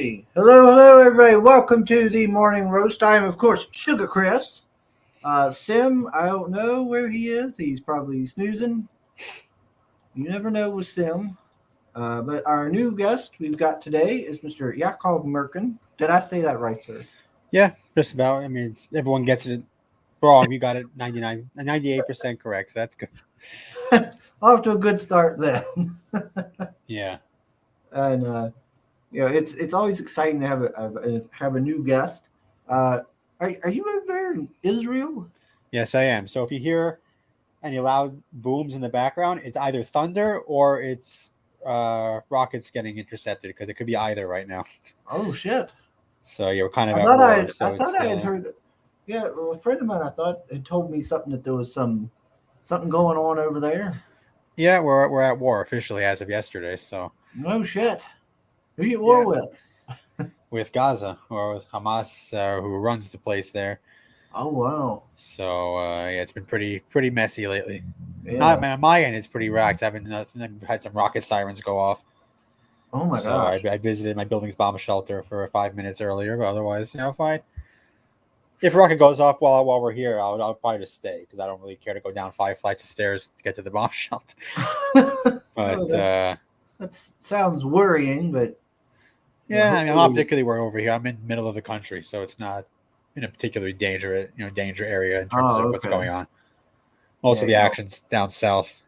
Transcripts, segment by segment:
see. Hello, everybody. Welcome to the morning roast. I am, of course, Sugar Chris. Sim, I don't know where he is. He's probably snoozing. You never know with Sim. But our new guest we've got today is Mr. Yakov Merkin. Did I say that right, sir? Yeah, just about. I mean, everyone gets it wrong. You got it 98% correct. So that's good. Off to a good start then. Yeah. And it's always exciting to have a new guest. Uh, are you over there in Israel? Yes, I am. So if you hear any loud booms in the background, it's either thunder or it's rockets getting intercepted because it could be either right now. Oh shit! So yeah, we're kind of I at thought war. I So thought it's I had heard. Yeah, well, a friend of mine I thought had told me something that there was something going on over there. yeah, we're at war officially as of yesterday. So No shit. Who you at war yeah, with? with Gaza or with Hamas, who runs the place there. Oh wow. So yeah, it's been pretty messy lately. Not Yeah. on my end, it's pretty racked. I've had some rocket sirens go off. Oh my So gosh. I visited my building's bomb shelter for 5 minutes earlier, but otherwise, fine. If a rocket goes off while we're here, I'll probably just stay because I don't really care to go down 5 flights of stairs to get to the bomb shelter. Oh, But that sounds worrying, but yeah, I mean, I'm not hopefully. particularly worried over here. I'm in the middle of the country, so it's not in a particularly danger area in terms Oh of what's okay. going on. Most Yeah, of the action's down south.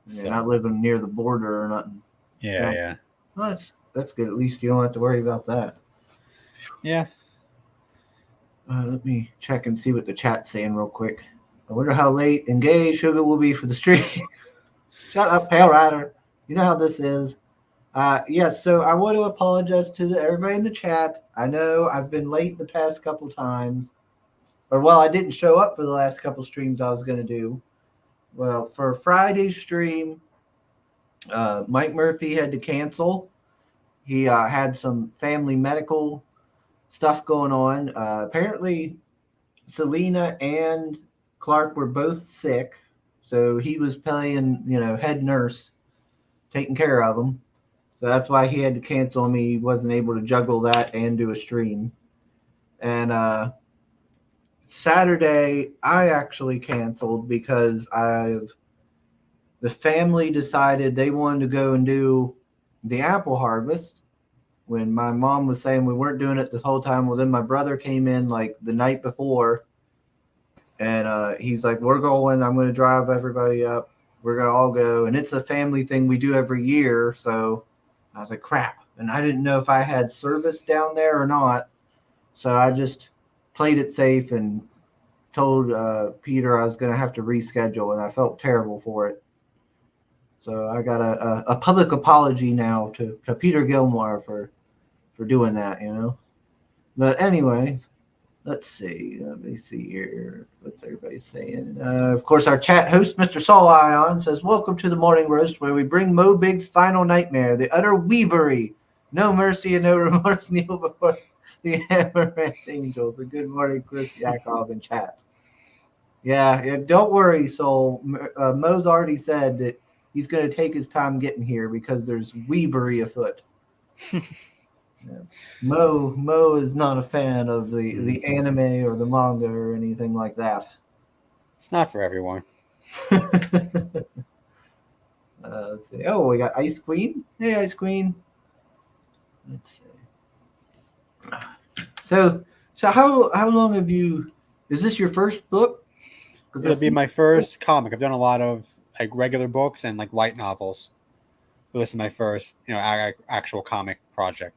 you're So not living near the border or nothing. yeah, Yeah. yeah, Well, that's good. At least you don't have to worry about that. yeah. Let me check and see what the chat's saying real quick. I wonder how late engaged Sugar will be for the stream. Shut up, Pale Rider. You know how this is. Yes, so I want to apologize to everybody in the chat. I know I've been late the past couple times. Or, well, I didn't show up for the last couple streams I was going to do. Well, for Friday's stream, Mike Murphy had to cancel. He had some family medical stuff going on. Apparently, Selena and Clark were both sick. So he was playing, head nurse, taking care of them. So that's why he had to cancel me. He wasn't able to juggle that and do a stream. And Saturday, I actually canceled because the family decided they wanted to go and do the apple harvest. When my mom was saying we weren't doing it this whole time, well, then my brother came in like the night before, and he's like, "We're going. I'm going to drive everybody up. We're going to all go." And it's a family thing we do every year. So I was like, crap. And I didn't know if I had service down there or not. So I just played it safe and told Peter I was going to have to reschedule. And I felt terrible for it. So I got a public apology now to Peter Gilmore for doing that. But anyways, let's see. Let me see here. What's everybody saying? Of course, our chat host, Mr. Saul Ion, says, "Welcome to the Morning Roast, where we bring Mo Big's final nightmare, the utter weebery. No mercy and no remorse kneel before the amaranth angels." And good morning, Chris Yakov in chat. Yeah, don't worry, Soul. Mo's already said that he's going to take his time getting here because there's weebery afoot. Yeah. Mo is not a fan of the anime or the manga or anything like that. It's not for everyone. Let's see. Oh, we got Ice Queen. Hey, Ice Queen. Let's see. So how long have you? Is this your first book? It'll be my first comic. I've done a lot of like regular books and like light novels. But this is my first, actual comic project.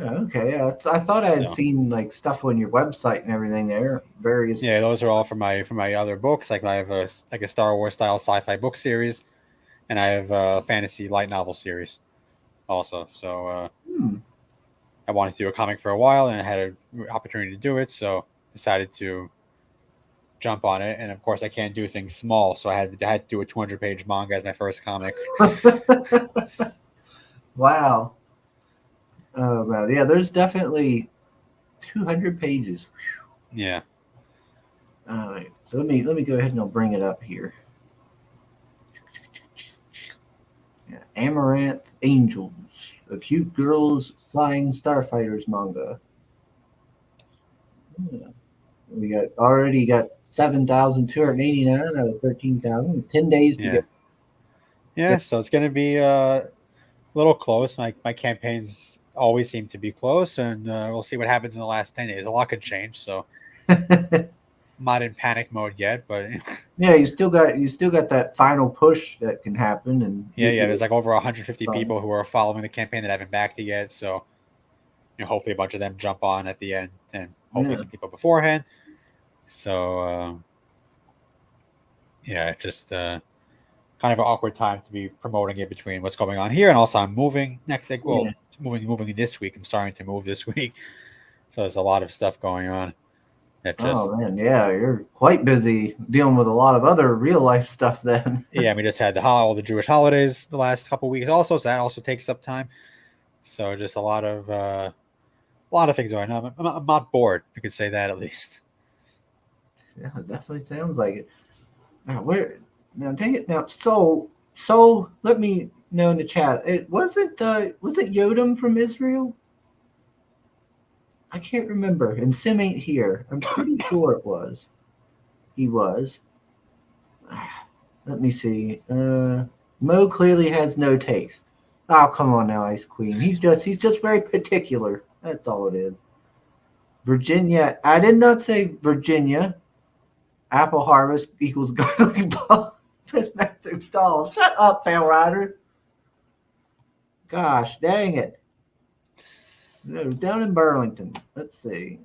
Okay. I thought I had So seen like stuff on your website and everything there. Various. yeah, those are all for my other books. Like I have a Star Wars style sci-fi book series, and I have a fantasy light novel series also. So Hmm. I wanted to do a comic for a while, and I had an opportunity to do it, so decided to jump on it. And of course, I can't do things small, so I had to do a 200-page manga as my first comic. Wow. Oh man, yeah. There's definitely 200 pages. Yeah. All right. So let me go ahead and I'll bring it up here. Yeah, Amaranth Angels. A cute girls flying starfighters manga. Yeah. We got 7,289 out of 13,000. 10 days to Yeah. get. Yeah, so it's going to be a little close. My campaigns always seem to be close, and we'll see what happens in the last 10 days. A lot could change, so I'm not in panic mode yet, but Yeah, you still got that final push that can happen and yeah, get yeah. your There's like over 150 people funds. who are following the campaign that haven't backed it yet, so hopefully a bunch of them jump on at the end, and hopefully Yeah, some people beforehand. So yeah, just kind of an awkward time to be promoting it between what's going on here, and also I'm moving next. Like, well, yeah. moving this week. I'm starting to move this week, so there's a lot of stuff going on. That just Oh man, yeah, you're quite busy dealing with a lot of other real life stuff then. yeah, we just had all the Jewish holidays the last couple of weeks also, so that also takes up time. So just a lot of things going on. I'm not bored. You could say that at least. Yeah, it definitely sounds like it. Now dang it now so let me know in the chat. It was it Yodam from Israel? I can't remember. And Sim ain't here. I'm pretty sure it was. He was. Let me see. Mo clearly has no taste. Oh, come on now, Ice Queen. He's just very particular. That's all it is. Virginia. I did not say Virginia. Apple harvest equals garlic ball. Massive doll. Shut up, Pale Rider. Gosh, dang it. No, down in Burlington. Let's see.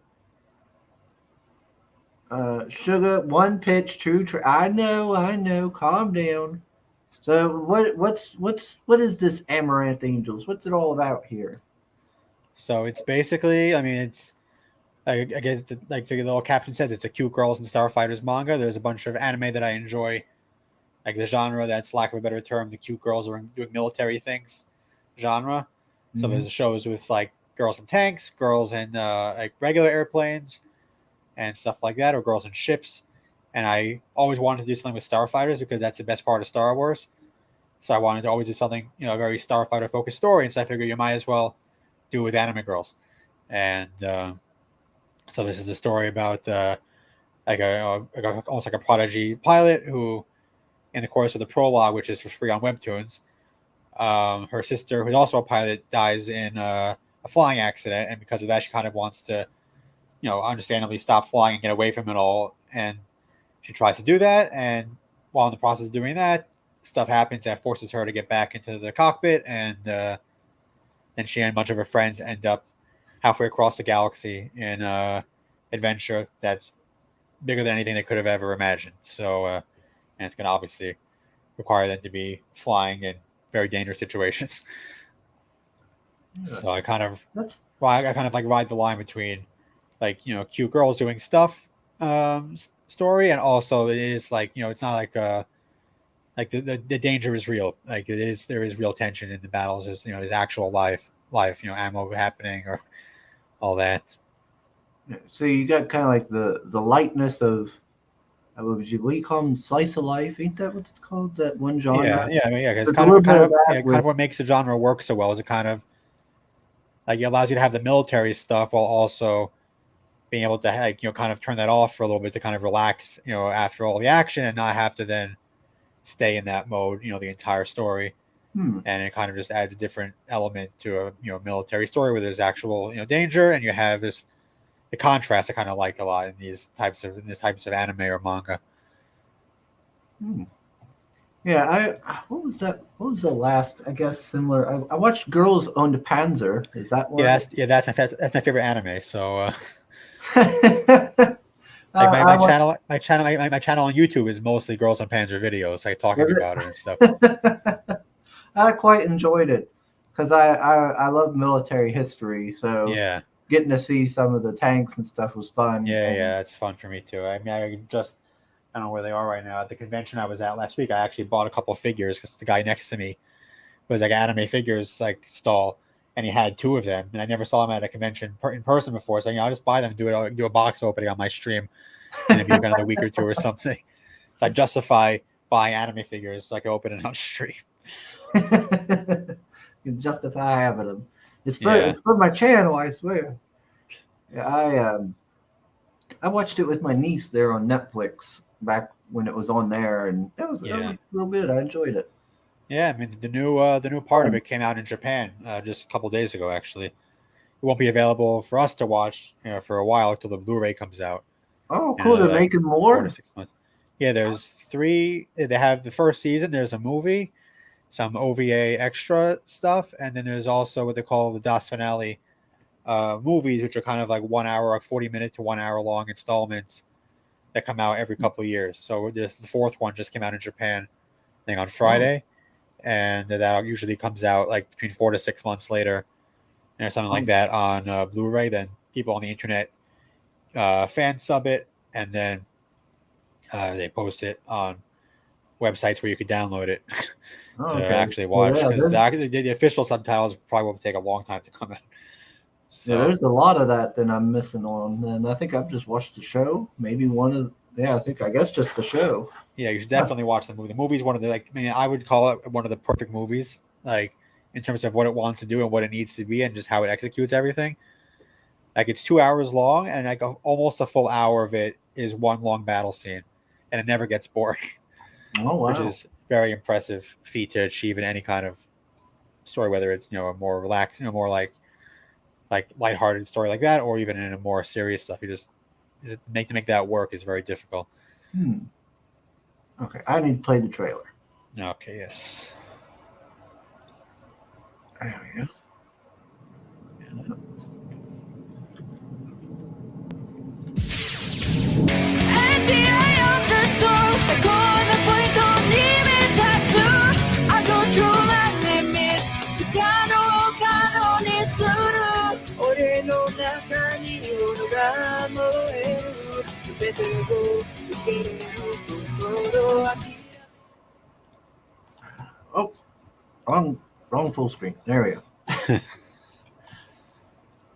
Sugar, one pitch, true. I know. Calm down. So what is this Amaranth Angels? What's it all about here? So it's basically, I mean, it's I guess like the little caption says, it's a cute girls and starfighters manga. There's a bunch of anime that I enjoy, like the genre that's lack of a better term, the cute girls are doing military things genre. So Mhm. there's shows with like girls in tanks, girls in like regular airplanes, and stuff like that, or girls in ships. And I always wanted to do something with starfighters because that's the best part of Star Wars. So I wanted to always do something, a very starfighter focused story. And so I figured you might as well do it with anime girls. And so this is the story about almost like a prodigy pilot who, in the course of the prologue, which is for free on Webtoons, her sister, who's also a pilot, dies in a flying accident, and because of that, she kind of wants to, understandably stop flying and get away from it all. And she tries to do that, and while in the process of doing that, stuff happens that forces her to get back into the cockpit, and then she and a bunch of her friends end up halfway across the galaxy in adventure that's bigger than anything they could have ever imagined. So, and it's going to obviously require them to be flying in very dangerous situations. Yeah, So I kind of, that's I kind of like ride the line between like cute girls doing stuff story, and also it is like it's not like the danger is real. Like there is real tension in the battles. There's actual life ammo happening or all that. so you got kind of like the lightness of what do you call them? Slice of life? Ain't that what it's called? That one genre? Yeah, I mean, yeah, it's There's a little bit of that kind with of what makes the genre work so well is it kind of like it allows you to have the military stuff while also being able to like kind of turn that off for a little bit to kind of relax after all the action and not have to then stay in that mode the entire story. hmm, And it kind of just adds a different element to a military story where there's actual danger, and you have the contrast I kind of like a lot in these types of anime or manga. hmm. Yeah, what was that? What was the last? I guess similar. I watched Girls Own the Panzer. Is that Yeah, one? that's my favorite anime. So uh, like I watched. my channel on YouTube is mostly Girls on Panzer videos, like talking about it and stuff. I quite enjoyed it because I love military history, so Yeah, getting to see some of the tanks and stuff was fun. And yeah, it's fun for me too. I mean, I don't know where they are right now. At the convention I was at last week, I actually bought a couple of figures because the guy next to me was like anime figures like stall, and he had two of them, and I never saw him at a convention in person before. So I'll just buy them, do a box opening on my stream, and it'd be another week or two or something. So I justify buying anime figures so I can open it on stream. can justify having them. Yeah. It's for my channel, I swear. Yeah, I watched it with my niece there on Netflix back when it was on there, and that Yeah. was real good. I enjoyed it. Yeah, I mean the new part of it came out in Japan just a couple days ago. Actually, it won't be available for us to watch for a while until the Blu-ray comes out Oh, in cool! another They're like making 4 to more. 6 months. Yeah, there's three. They have the first season. There's a movie, some OVA extra stuff, and then there's also what they call the Das Finale movies, which are kind of like 1 hour, like 40 minute to 1 hour long installments that come out every couple of years. So there's the fourth one just came out in Japan, I think on Oh, Friday, and that usually comes out like between 4 to 6 months later, or something like oh, that on Blu-ray. Then people on the internet fan sub it, and then they post it on websites where you could download it oh, to okay. actually So watch yeah, because the official subtitles probably will take a long time to come out. So there's a lot of that that I'm missing on, and I think I've just watched the show. Maybe one of yeah, I guess just the show. yeah, you should Huh. definitely watch the movie. The movie's one of the like I mean I would call it one of the perfect movies, like in terms of what it wants to do and what it needs to be and just how it executes everything. Like it's 2 hours long and like almost a full hour of it is one long battle scene, and it never gets boring, Oh which wow. is very impressive feat to achieve in any kind of story, whether it's a more relaxed, more like lighthearted story like that, or even in a more serious stuff. You just make that work is very difficult. Hmm. Okay, I need to play the trailer. Okay, yes. There we go. At the eye of the storm, the corner point on the missatsu. I go through my limits. 不可能を可能にする。俺の中によるが燃える。全てを受け入れる心は。 Oh, wrong full screen. There we go.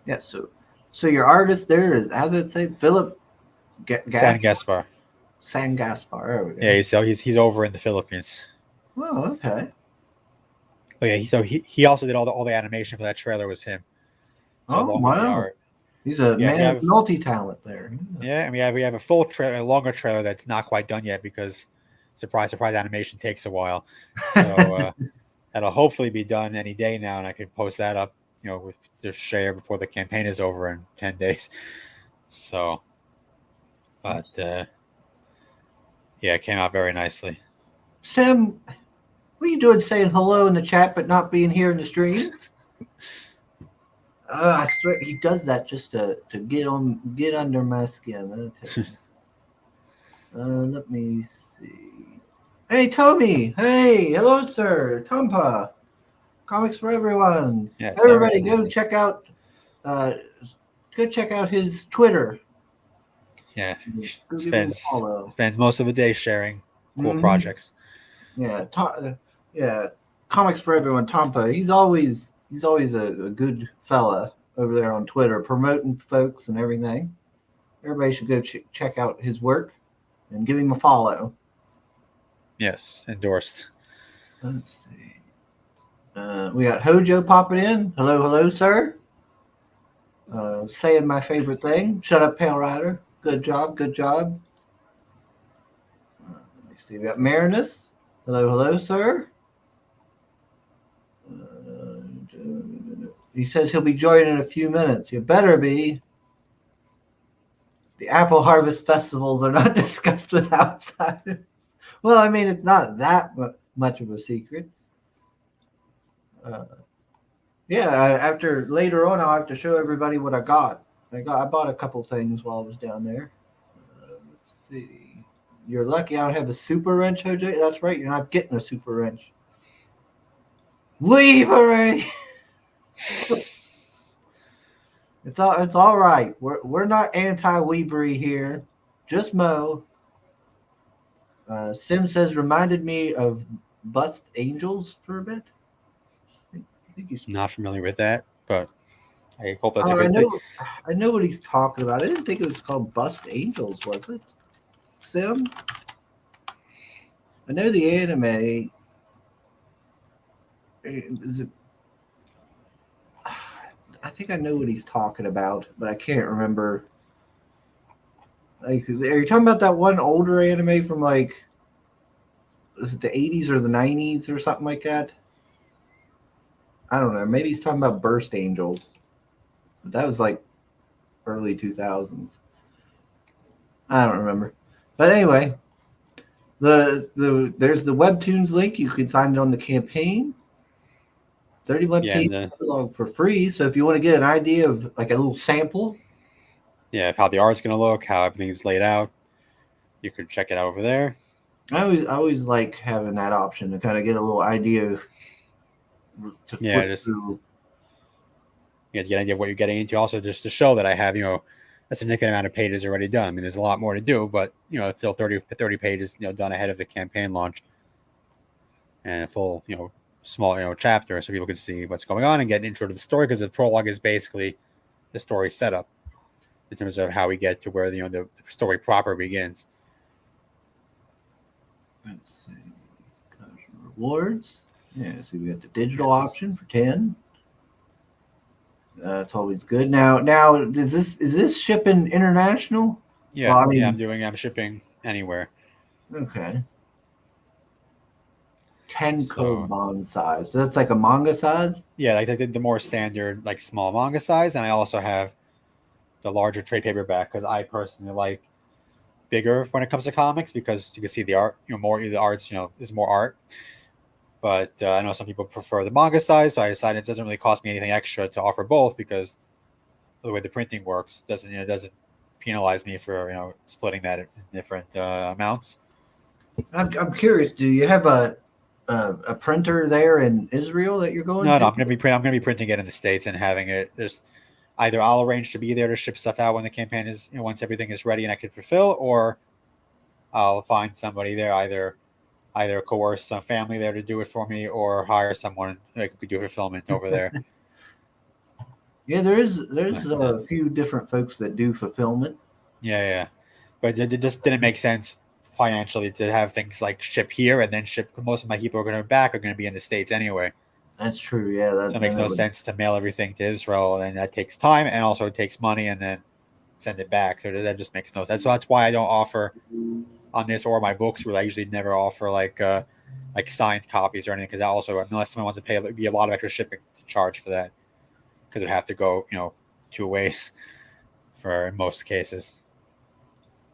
Yeah. So your artist there is, how does it say, Philip San Gaspar. San Gaspar. There we go. Yeah, he's over in the Philippines. Oh, okay. But yeah, he also did all the animation for that trailer was him. So Oh along with the wow. art. He's a Yeah, man of multi-talent there. Yeah, and we have a full trailer, a longer trailer that's not quite done yet because surprise, animation takes a while. So that'll hopefully be done any day now, and I can post that up, with the share before the campaign is over in 10 days. So, but yeah, it came out very nicely. Sam, what are you doing saying hello in the chat but not being here in the stream? I swear he does that just to get under my skin. Let me see. Hey Tommy, hey, hello sir, Tompa, Comics for Everyone. Yes, Everybody, everyone. go check out his Twitter. Yeah, Go give him a spends follow. most of the day sharing cool projects. Yeah, yeah, Comics for Everyone, Tompa. He's always a good fella over there on Twitter, promoting folks and everything. Everybody should go check out his work and give him a follow. Yes, endorsed. Let's see. We got Hojo popping in. Hello, sir. Saying my favorite thing. Shut up, Pale Rider. Good job. Let me see. We got Marinus. Hello, sir. He says he'll be joining in a few minutes. You better be. The Apple Harvest festivals are not discussed with outsiders. Well, I mean, it's not that much of a secret. Yeah, after later on, I'll have to show everybody what I got. I bought a couple things while I was down there. Let's see. You're lucky I don't have a super wrench, OJ. That's right. You're not getting a super wrench. Weavery. It's all right. We're not anti-Weavery here. Just Mo. Sim says reminded me of Bust Angels for a bit. I think he's Not familiar with that, but I hope that's a good thing. I know what he's talking about. I didn't think it was called Bust Angels, was it? Sim? I know the anime. Is it think I know what he's talking about, but I can't remember. Like, are you talking about that one older anime from like, is it the 80s or the 90s or something like that? I don't know. Maybe he's talking about Burst Angels. But that was like early 2000s. I don't remember. But anyway, there's the webtoons link. You can find it on the campaign. 31 Yeah, page catalog for free. So if you want to get an idea of like a little sample, of how the art's going to look, how everything's laid out, you could check it out over there. I always like having that option to kind of get a little idea to flip through. You have to get an idea of what you're getting into. Also, just to show that I have, a significant amount of pages already done. I mean, there's a lot more to do, but it's still 30 pages, done ahead of the campaign launch, and a full, small, chapter, so people can see what's going on and get an intro to the story. Because the prologue is basically the story setup in terms of how we get to where the story proper begins. Let's see, rewards. Yeah, so we got the digital option for 10. That's always good. Now, is this shipping international? Yeah, well, I mean, I'm shipping anywhere. Okay. 10 Koban size. So that's like a manga size? Yeah, like the more standard, like small manga size, and I also have the larger trade paperback because I personally like bigger when it comes to comics because you can see the art, more the arts, is more art. But I know some people prefer the manga size, so I decided it doesn't really cost me anything extra to offer both because the way the printing works doesn't penalize me for splitting that in different amounts. I'm curious. Do you have a printer there in Israel that you're going to? No, I'm gonna be printing it in the States and having it just either I'll arrange to be there to ship stuff out when the campaign is once everything is ready and I can fulfill, or I'll find somebody there either coerce some family there to do it for me or hire someone who could do fulfillment over there. Yeah, there's a few different folks that do fulfillment. Yeah. But it just didn't make sense financially to have things like ship here and then ship. Most of my people are going to be in the States anyway. That's true. Yeah. So it makes no sense to mail everything to Israel, and that takes time and also it takes money and then send it back. So that just makes no sense. So that's why I don't offer on this or my books, where I usually never offer like signed copies or anything, because also, unless someone wants to pay, it'd be a lot of extra shipping to charge for that, because it'd have to go 2 ways for most cases.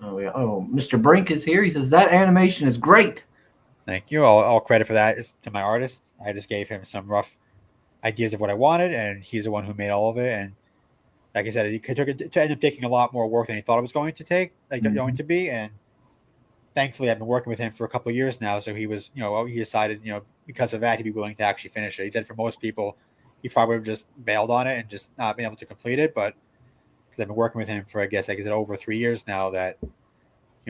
Oh yeah. Oh, Mr. Brink is here. He says that animation is great. Thank you. All credit for that is to my artist. I just gave him some rough ideas of what I wanted, and he's the one who made all of it. And like I said, it took it to end up taking a lot more work than he thought it was going to take, going to be. And thankfully, I've been working with him for a couple of years now, so he was, he decided, because of that, he'd be willing to actually finish it. He said for most people, he probably would have just bailed on it and just not been able to complete it. But because I've been working with him for, I guess, over 3 years now, that,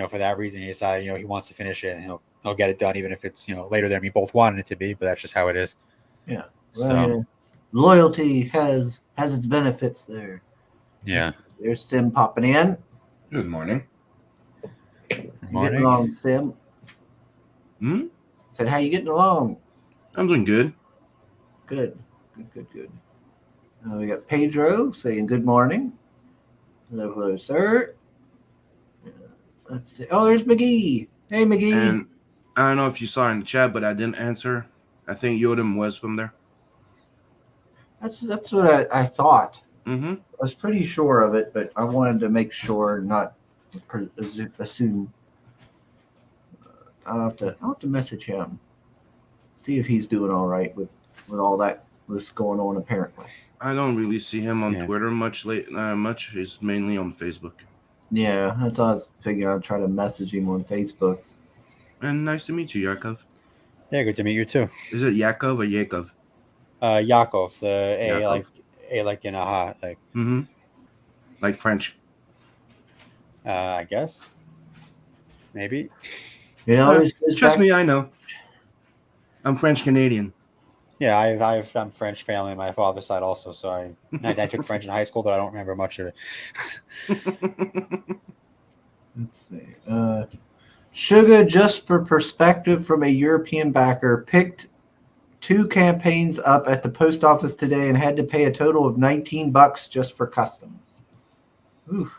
for that reason, he decided, he wants to finish it, and he'll get it done, even if it's, later than we both wanted it to be. But that's just how it is. Yeah. Well, loyalty has its benefits there. Yeah. There's Sim popping in. Good morning. Good Getting morning. along, Sim? Said, how you getting along? I'm doing good. Good. We got Pedro saying good morning. Hello, sir. Let's see. Oh, there's McGee. Hey, McGee. And I don't know if you saw in the chat, but I didn't answer. I think Yodem was from there. That's what I thought. Mm-hmm. I was pretty sure of it, but I wanted to make sure, not assume. I'll have to message him, see if he's doing all right with all that was going on. Apparently, I don't really see him on Twitter much. He's mainly on Facebook. Yeah, that's what I was figuring. I'd try to message him on Facebook. And nice to meet you, Yakov. Yeah, good to meet you too. Is it Yakov or Yakov? Yakov. The A, Yakov. like in aha, like. Mm-hmm. Like French. I guess. Maybe. Trust me, I know. I'm French Canadian. Yeah, I'm French family on my father's side also, so I took French in high school, but I don't remember much of it. Let's see. Suga, just for perspective from a European backer, picked 2 campaigns up at the post office today and had to pay a total of $19 just for customs. Oof.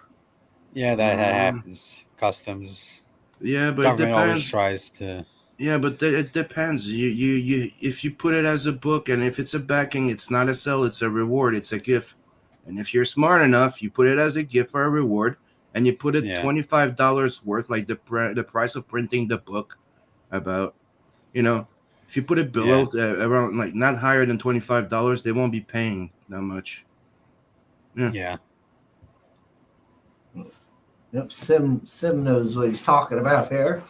Yeah, that happens. Customs. Yeah, but it Government always depends. tries to. Yeah, but it depends. You if you put it as a book and if it's a backing, it's not a sell, it's a reward, it's a gift. And if you're smart enough, you put it as a gift or a reward, and you put it Yeah. $25 worth, like the price of printing the book. About, if you put it below around like not higher than $25, they won't be paying that much. Yeah. Yep, Sim knows what he's talking about here.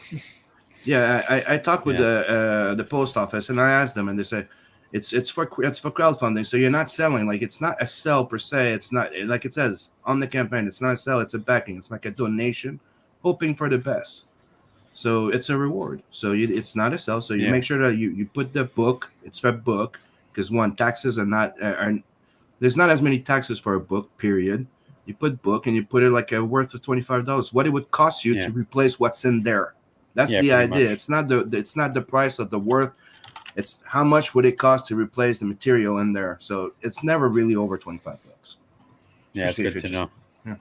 Yeah, I talked with the post office and I asked them and they say it's for crowdfunding, so you're not selling. Like, it's not a sell per se. It's not like it says on the campaign. It's not a sell. It's a backing. It's like a donation, hoping for the best. So it's a reward. So it's not a sell. So you make sure that you put the book. It's for book because taxes are not there's not as many taxes for a book. Period. You put book and you put it like a worth of $25. What it would cost you to replace what's in there. That's the idea. Much. It's not the price of the worth. It's how much would it cost to replace the material in there. So it's never really over $25. Yeah, it's good to know. Yeah.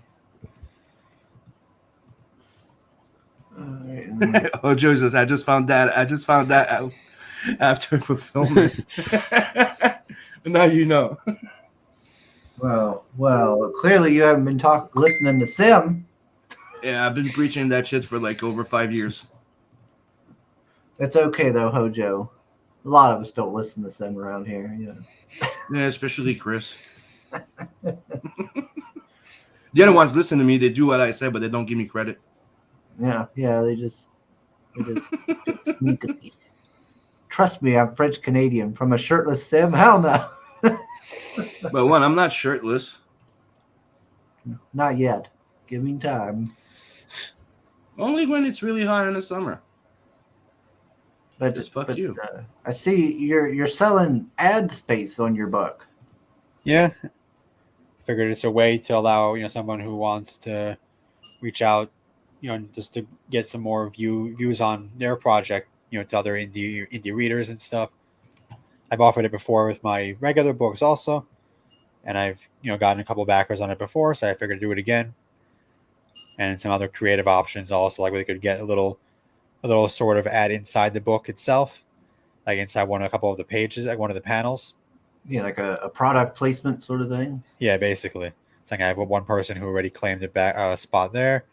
Right. Oh, Jesus! I just found that out after fulfillment. Now you know. Well, clearly you haven't been listening to Sim. Yeah, I've been preaching that shit for like over 5 years. It's okay though, Hojo. A lot of us don't listen to Sim around here. Yeah, especially Chris. The other ones listen to me. They do what I say, but they don't give me credit. Yeah. They just sneak it. Trust me, I'm French Canadian. From a shirtless Sim, hell no. But I'm not shirtless. Not yet. Give me time. Only when it's really hot in the summer. But just fuck you. I see you're selling ad space on your book. Yeah. Figured it's a way to allow someone who wants to reach out, just to get some more views on their project, to other indie readers and stuff. I've offered it before with my regular books also, and I've gotten a couple backers on it before, so I figured to do it again. And some other creative options also, like we could get a little sort of ad inside the book itself, like inside a couple of the pages, like one of the panels. Yeah, like a product placement sort of thing. Yeah, basically. It's like I have one person who already claimed a spot there,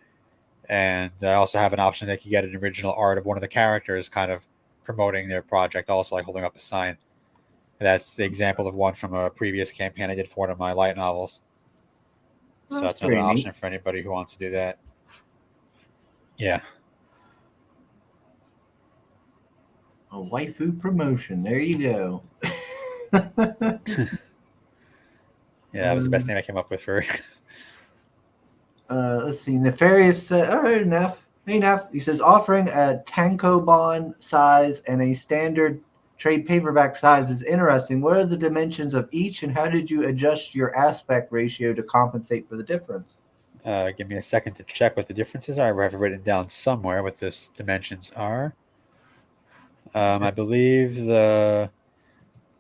and I also have an option that you get an original art of one of the characters kind of promoting their project, also like holding up a sign. That's the example of one from a previous campaign I did for one of my light novels. So that's another option for anybody who wants to do that. Yeah. A waifu promotion. There you go. Yeah, that was the best name I came up with for it. Let's see. Nefarious said, all right, enough. Hey, enough. He says, offering a tankobon size and a standard trade paperback size is interesting. What are the dimensions of each, and how did you adjust your aspect ratio to compensate for the difference? Give me a second to check what the differences are. I have it written down somewhere what the dimensions are. I believe the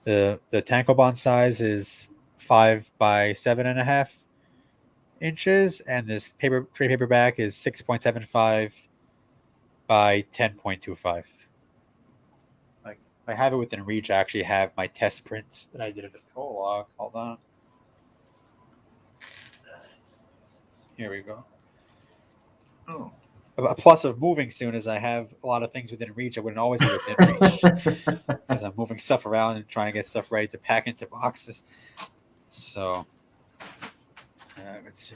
tankobon size is 5 by 7.5 inches, and this trade paperback is 6.75 by 10.25. Like, I have it within reach. I actually have my test prints that I did at the prologue. Hold on. Here we go. Oh. A plus of moving soon is I have a lot of things within reach. I wouldn't always be within reach because I'm moving stuff around and trying to get stuff ready to pack into boxes. So let's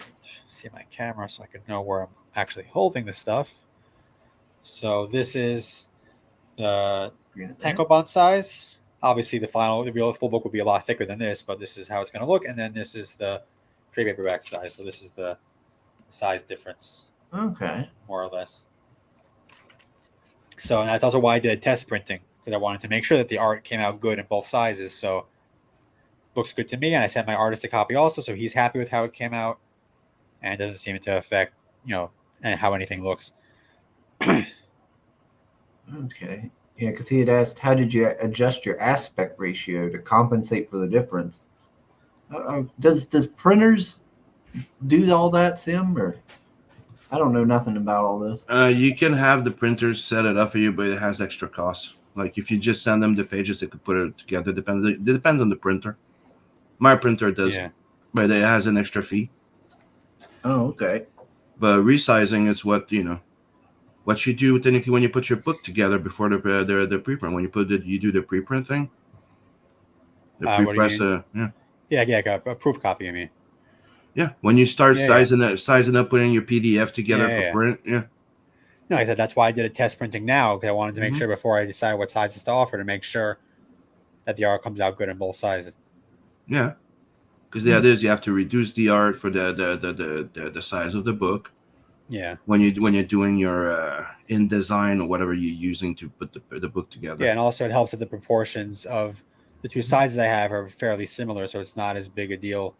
see my camera so I can know where I'm actually holding the stuff. So this is the tankobon size. Obviously, the full book will be a lot thicker than this, but this is how it's going to look. And then this is the trade paperback size. So this is the size difference. Okay. More or less. So and that's also why I did test printing, because I wanted to make sure that the art came out good in both sizes. So looks good to me, and I sent my artist a copy also, so he's happy with how it came out, and it doesn't seem to affect and how anything looks. Okay. Yeah, because he had asked, how did you adjust your aspect ratio to compensate for the difference? Does printers do all that, Sim? Or I don't know nothing about all this. You can have the printers set it up for you, but it has extra costs. Like if you just send them the pages, they could put it together. It depends on the printer. My printer does, Yeah. but it has an extra fee. Oh, okay. But resizing is what what you do with anything when you put your book together before the preprint. When you do the preprint thing, the What do you prepress. mean? Yeah, a proof copy. I mean, Yeah. When you start Yeah. sizing up, putting your PDF together for Yeah. print. Yeah. no, I said that's why I did a test printing now because I wanted to make Mhm. sure before I decide what sizes to offer to make sure that the art comes out good in both sizes. Yeah. Because the idea is you have to reduce the art for the size of the book Yeah. when you're doing your InDesign or whatever you're using to put the book together. Yeah, and also it helps that the proportions of the two sizes I have are fairly similar, so it's not as big a deal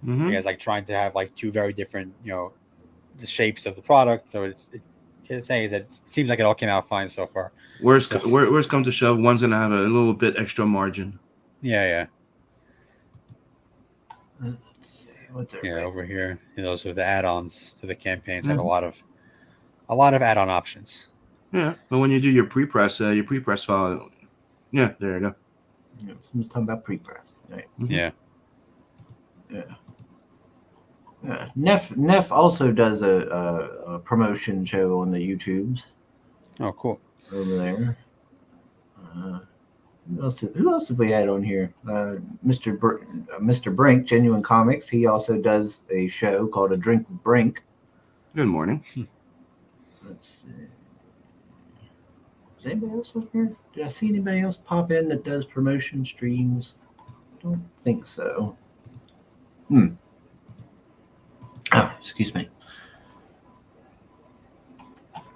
Mm-hmm. as like trying to have like two very different, the shapes of the product. So the thing is that it seems like it all came out fine so far. Worst So- worst come to shove, one's gonna have a little bit extra margin. Yeah. Let's see. What's Yeah, there? over here, those are the add-ons to the campaigns have Mhm. a lot of add-on options. Yeah, but when you do your pre-press file, yeah, there you go. Someone's talking about pre-press. Right. Mhm. Yeah. Neff also does a promotion show on the YouTubes Oh, cool. over there. Who else have we had on here? Mr. Brink, Genuine Comics. He also does a show called A Drink with Brink. Good morning. Let's see. Is anybody else on here? Did I see anybody else pop in that does promotion streams? Don't think so. Oh, excuse me.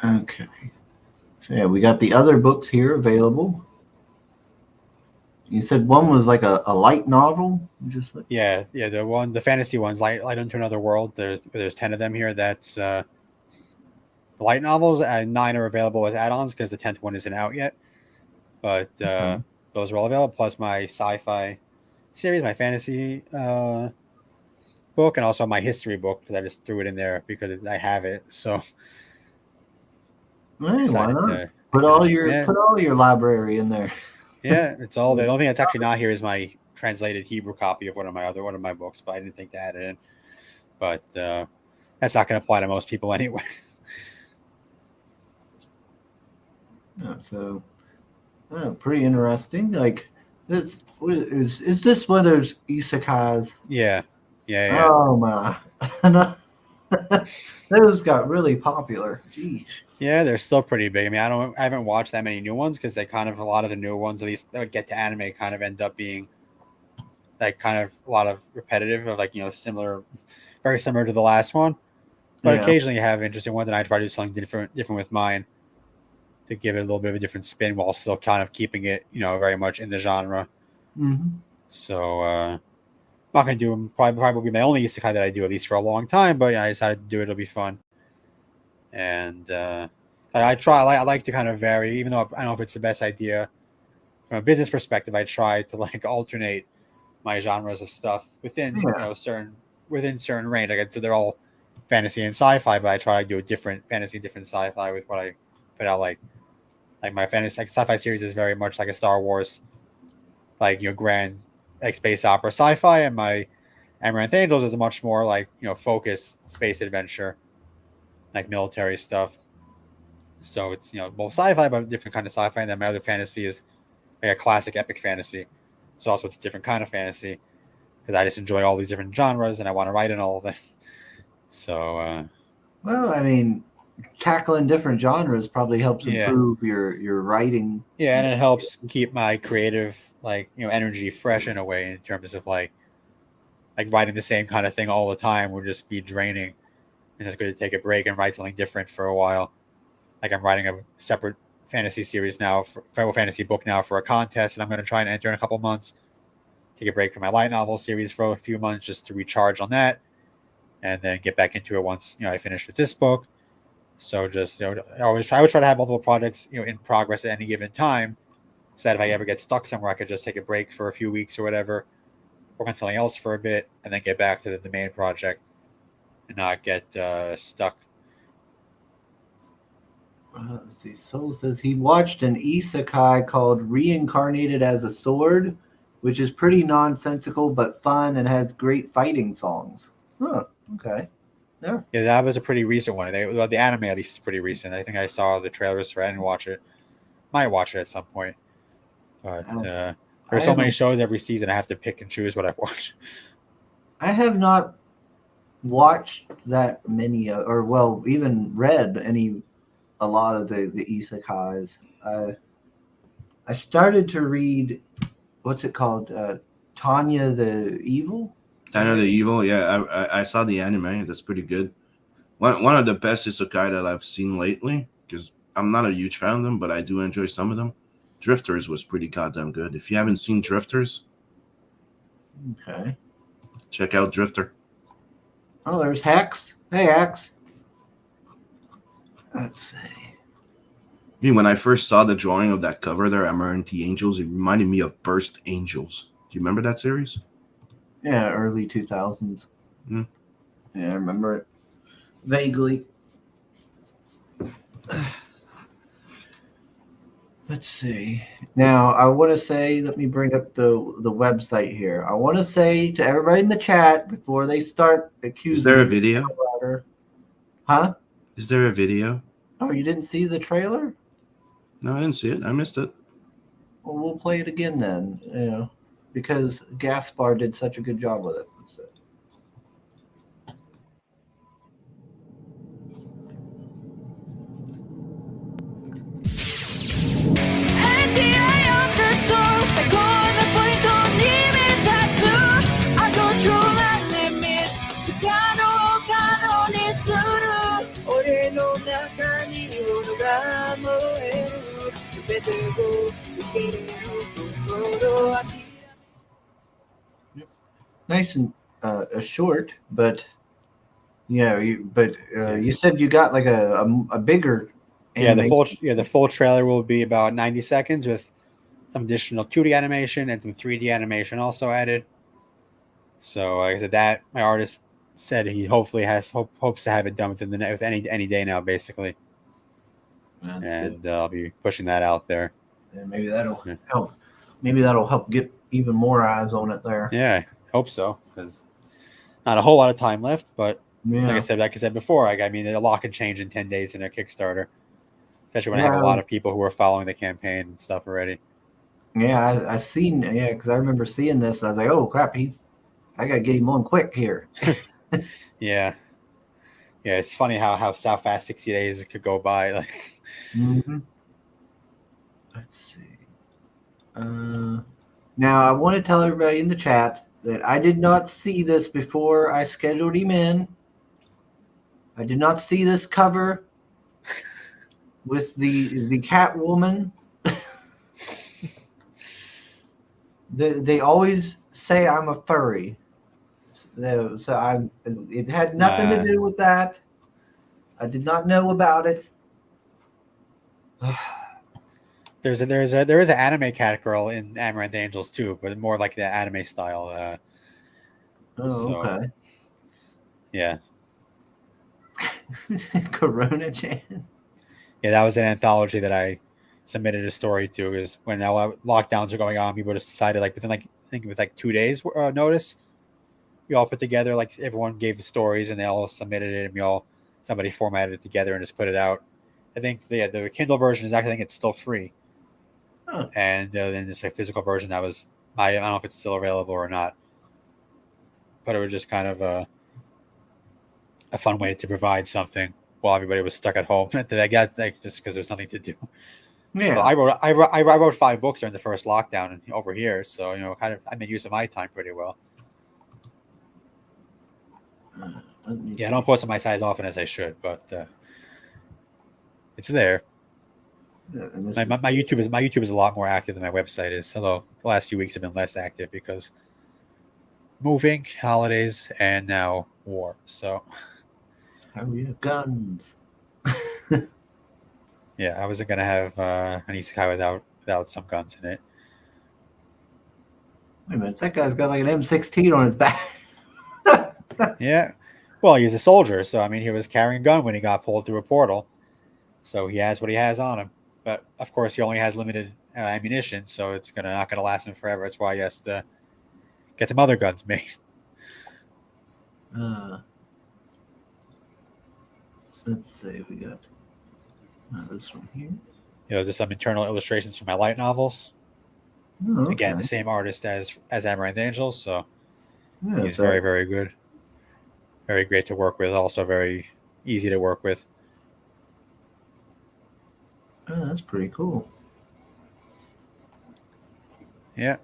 Okay. So yeah, we got the other books here available. You said one was like a light novel? Yeah, the fantasy ones, Light Unto Another World. There's 10 of them here. That's the light novels, and 9 are available as add-ons because the 10th one isn't out yet. But those are all available, plus my sci-fi series, my fantasy book, and also my history book because I just threw it in there because I have it. So Hey, why decided not? to Put all your library in there. Yeah, it's all. The only thing that's actually not here is my translated Hebrew copy of one of my books, but I didn't think to add it in. But that's not going to apply to most people anyway. So, pretty interesting. Like this is this one of those isekais? Yeah. Oh my! Those got really popular. Jeez. Yeah, they're still pretty big. I mean, I haven't watched that many new ones because they kind of a lot of the new ones, at least that get to anime, kind of end up being like kind of a lot of repetitive of like similar, very similar to the last one. But occasionally you have interesting ones, and I try to do something different with mine to give it a little bit of a different spin while still kind of keeping it very much in the genre. Mm-hmm. So I'm not gonna do probably be my only isekai that I do at least for a long time. But yeah, I decided to do it. It'll be fun. And I like to kind of vary, even though I don't know if it's the best idea from a business perspective. I try to like alternate my genres of stuff within certain range. Like so they're all fantasy and sci-fi, but I try to do a different fantasy, different sci-fi with what I put out. Like my fantasy, like sci-fi series is very much like a Star Wars, like grand like space opera sci-fi, and my Amaranth Angels is a much more like focused space adventure, like military stuff. So it's both sci-fi but different kind of sci-fi, and then my other fantasy is like a classic epic fantasy. So also it's a different kind of fantasy because I just enjoy all these different genres and I want to write in all of them. So well, I mean, tackling different genres probably helps improve your writing. Yeah, and it helps keep my creative energy fresh in a way in terms of like writing the same kind of thing all the time would just be draining. And it's good to take a break and write something different for a while. Like I'm writing a separate fantasy series now, fantasy book now for a contest, and I'm going to try and enter in a couple months. Take a break from my light novel series for a few months just to recharge on that, and then get back into it once I finish with this book. So just I always try to have multiple projects in progress at any given time, so that if I ever get stuck somewhere, I could just take a break for a few weeks or whatever, work on something else for a bit, and then get back to the main project and not get stuck. Let's see. Soul says he watched an isekai called Reincarnated as a Sword, which is pretty nonsensical but fun and has great fighting songs. Huh. Okay. Yeah. Yeah, that was a pretty recent one. The anime at least is pretty recent. I think I saw the trailers for it. I didn't watch it. Might watch it at some point. But there's so many shows every season. I have to pick and choose what I watch. I have not watched that many, or well, even read a lot of the isekais. I started to read, what's it called? Tanya the Evil? Tanya the Evil, yeah. I saw the anime. That's pretty good. One of the best isekai that I've seen lately, because I'm not a huge fan of them, but I do enjoy some of them. Drifters was pretty goddamn good. If you haven't seen Drifters, Okay. check out Drifter. Oh, there's Hex. Hey, Hex. Let's see. When I first saw the drawing of that cover there, Amaranth Angels, it reminded me of Burst Angels. Do you remember that series? Yeah, early 2000s. Hmm. Yeah, I remember it vaguely. Let's see. Now, I want to say, let me bring up the website here. I want to say to everybody in the chat before they start accusing Is there a me video? of router. Huh? Is there a video? Oh, you didn't see the trailer? No, I didn't see it. I missed it. Well, we'll play it again then, because Gaspar did such a good job with it. Let's see. At the eye of the storm 最高のポイントに目指す I go through my limits 不可能を可能にする俺の中に物が燃える全てを受け入れる心は Nice and short, but you said you got like a bigger. Yeah, animation. the full trailer will be about 90 seconds with some additional 2D animation and some 3D animation also added. So, like I said, that my artist said he hopefully hopes to have it done with any day now, basically. That's And good. I'll be pushing that out there. Yeah, maybe that'll help. Maybe that'll help get even more eyes on it there. Yeah, I hope so, because not a whole lot of time left. But Yeah. like I said before, I mean, a lot can change in 10 days in a Kickstarter, especially when I have Yeah, a lot of people who are following the campaign and stuff already. Yeah, I seen. Yeah, because I remember seeing this. I was like, oh crap, I gotta get him on quick here. Yeah, it's funny how fast 60 days could go by. Like, Mm-hmm. Let's see. Now I want to tell everybody in the chat that I did not see this before I scheduled him in. I did not see this cover with the Catwoman. They always say I'm a furry, so it had nothing to do with that. I did not know about it. there is an anime cat girl in Amaranth Angels too, but more like the anime style. Okay. Yeah. Corona Chan. Yeah, that was an anthology that I submitted a story to, because when lockdowns are going on, people just decided, like, within, like, I think it was like 2 days notice, we all put together, like, everyone gave the stories and they all submitted it, and somebody formatted it together and just put it out. I think the Kindle version is actually, I think it's still free. Huh. And then there's a physical version that was, I don't know if it's still available or not, but it was just kind of a fun way to provide something while everybody was stuck at home. I guess, like, just because there's nothing to do. Yeah. Well, I wrote 5 books during the first lockdown over here, so kind of I made use of my time pretty well. Yeah, I don't post on my site as often as I should, but it's there. My YouTube is a lot more active than my website is. Although the last few weeks have been less active because moving, holidays, and now war. So, Oh yeah, guns. Yeah, I wasn't gonna have an isekai without some guns in it. Wait a minute, that guy's got like an M16 on his back. Yeah. Well, he's a soldier, so I mean, he was carrying a gun when he got pulled through a portal. So he has what he has on him. But of course, he only has limited ammunition, so it's not gonna last him forever. That's why he has to get some other guns made. Let's see, we got this one here. There's some internal illustrations from my light novels. Oh, okay. Again, the same artist as Amaranth Angels, so Yeah, he's so- very, very good. Very great to work with. Also very easy to work with. Oh, that's pretty cool. Yeah.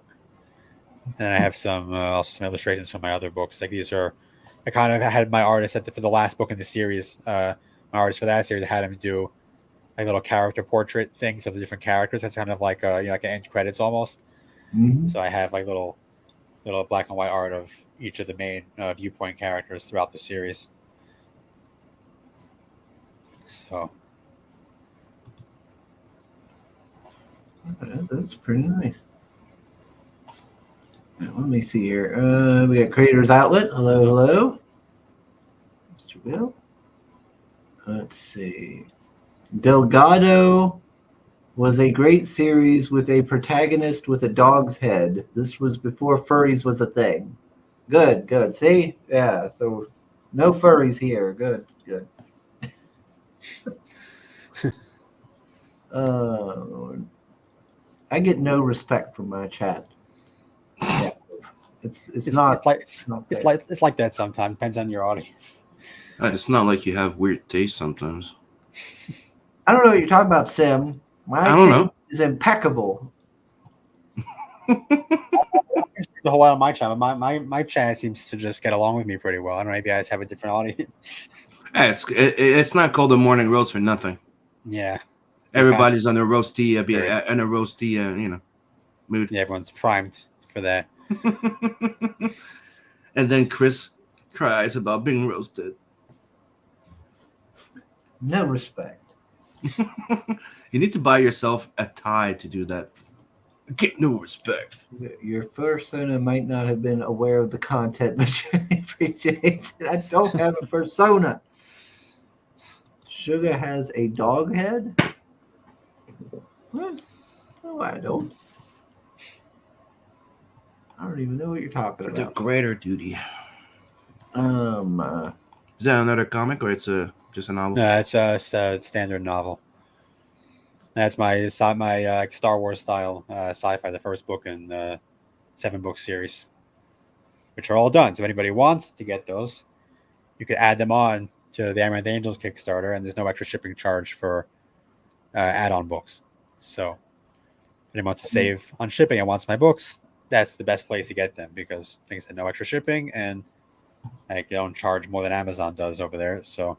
And I have some also some illustrations from my other books. Like these are, I kind of had my artist for the last book in the series. My artist for that series, I had him do like little character portrait things of the different characters. That's kind of like like an end credits almost. Mhm. So I have like little black and white art of each of the main viewpoint characters throughout the series. So That's pretty nice. Now, let me see here. We got Creators Outlet. Hello, hello. Mr. Bill. Let's see. Delgado was a great series with a protagonist with a dog's head. This was before furries was a thing. Good, good. See? Yeah, so no furries here. Good, good. Lord. I get no respect from my chat. Yeah. It's not it's fair. like that sometimes. Depends on your audience. It's not like you have weird taste sometimes. I don't know what you're talking about, Sim. My I don't know. taste is impeccable. The whole lot of my chat, my chat seems to just get along with me pretty well. I don't know. Maybe I just have a different audience. Hey, it's not called a morning roast for nothing. Yeah. Everybody's on a roasty, mood. Yeah, everyone's primed for that. And then Chris cries about being roasted. No respect. You need to buy yourself a tie to do that. Get no respect. Your persona might not have been aware of the content, but you appreciate it. I don't have a persona. Sugar has a dog head? What? No, I don't. I don't even know what you're talking The about. greater duty. Is Is that another comic or it's just a novel? No, it's a standard novel. That's my Star Wars style sci-fi, the first book in the 7-book series, which are all done. So if anybody wants to get those, you could add them on to the Amaranth Angels Kickstarter, and there's no extra shipping charge for add-on books. So if anyone wants to save on shipping and wants my books, that's the best place to get them because, like I said, no extra shipping, and I don't charge more than Amazon does over there. So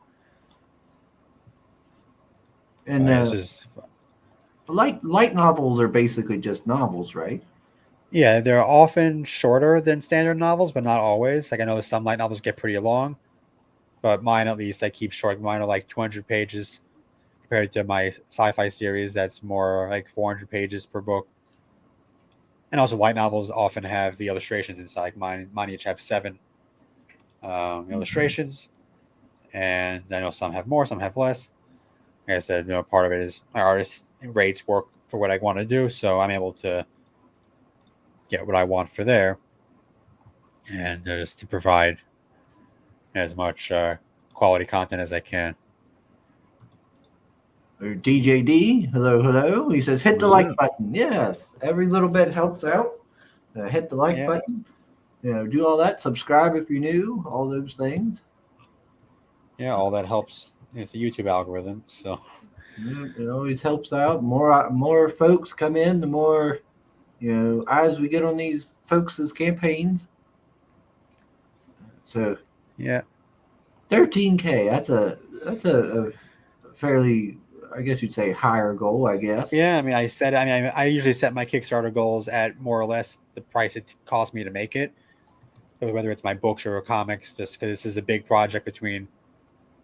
and this is. light novels are basically just novels, right? Yeah, they're often shorter than standard novels, but not always. Like I know some light novels get pretty long, but mine at least I keep short. Mine are like 200 pages compared to my sci-fi series that's more like 400 pages per book. And also light novels often have the illustrations inside. Mine each have 7 illustrations, and I know some have more, some have less. Like I said, part of it is my artist rates work for what I want to do, so I'm able to get what I want for there, and just to provide as much quality content as I can. Or DJD, hello, hello. He says, hit the like button. Yes, every little bit helps out. Hit the like button. Do all that. Subscribe if you're new. All those things. Yeah, all that helps with the YouTube algorithm. So it always helps out. More folks come in, the more eyes we get on these folks' campaigns. So yeah, 13K. That's a fairly, I guess you'd say, higher goal, I guess. Yeah, I usually set my Kickstarter goals at more or less the price it cost me to make it, whether it's my books or comics, just because this is a big project between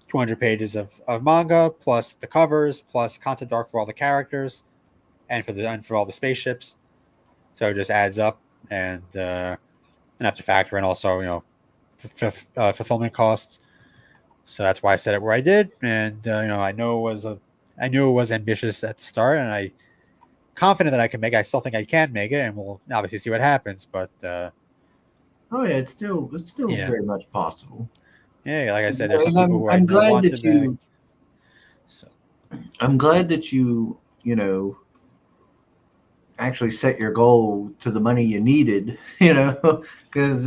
200 pages of manga plus the covers plus concept art for all the characters and for all the spaceships. So it just adds up, and have to factor in also fulfillment costs. So that's why I set it where I did, and I knew it was ambitious at the start, and I confident that I can make it. I still think I can make it, and we'll obviously see what happens. But oh yeah, it's still Yeah. very much possible. yeah, like I said, there's some And people who I I'm know glad want that to back. you. So I'm glad that you actually set your goal to the money you needed. Because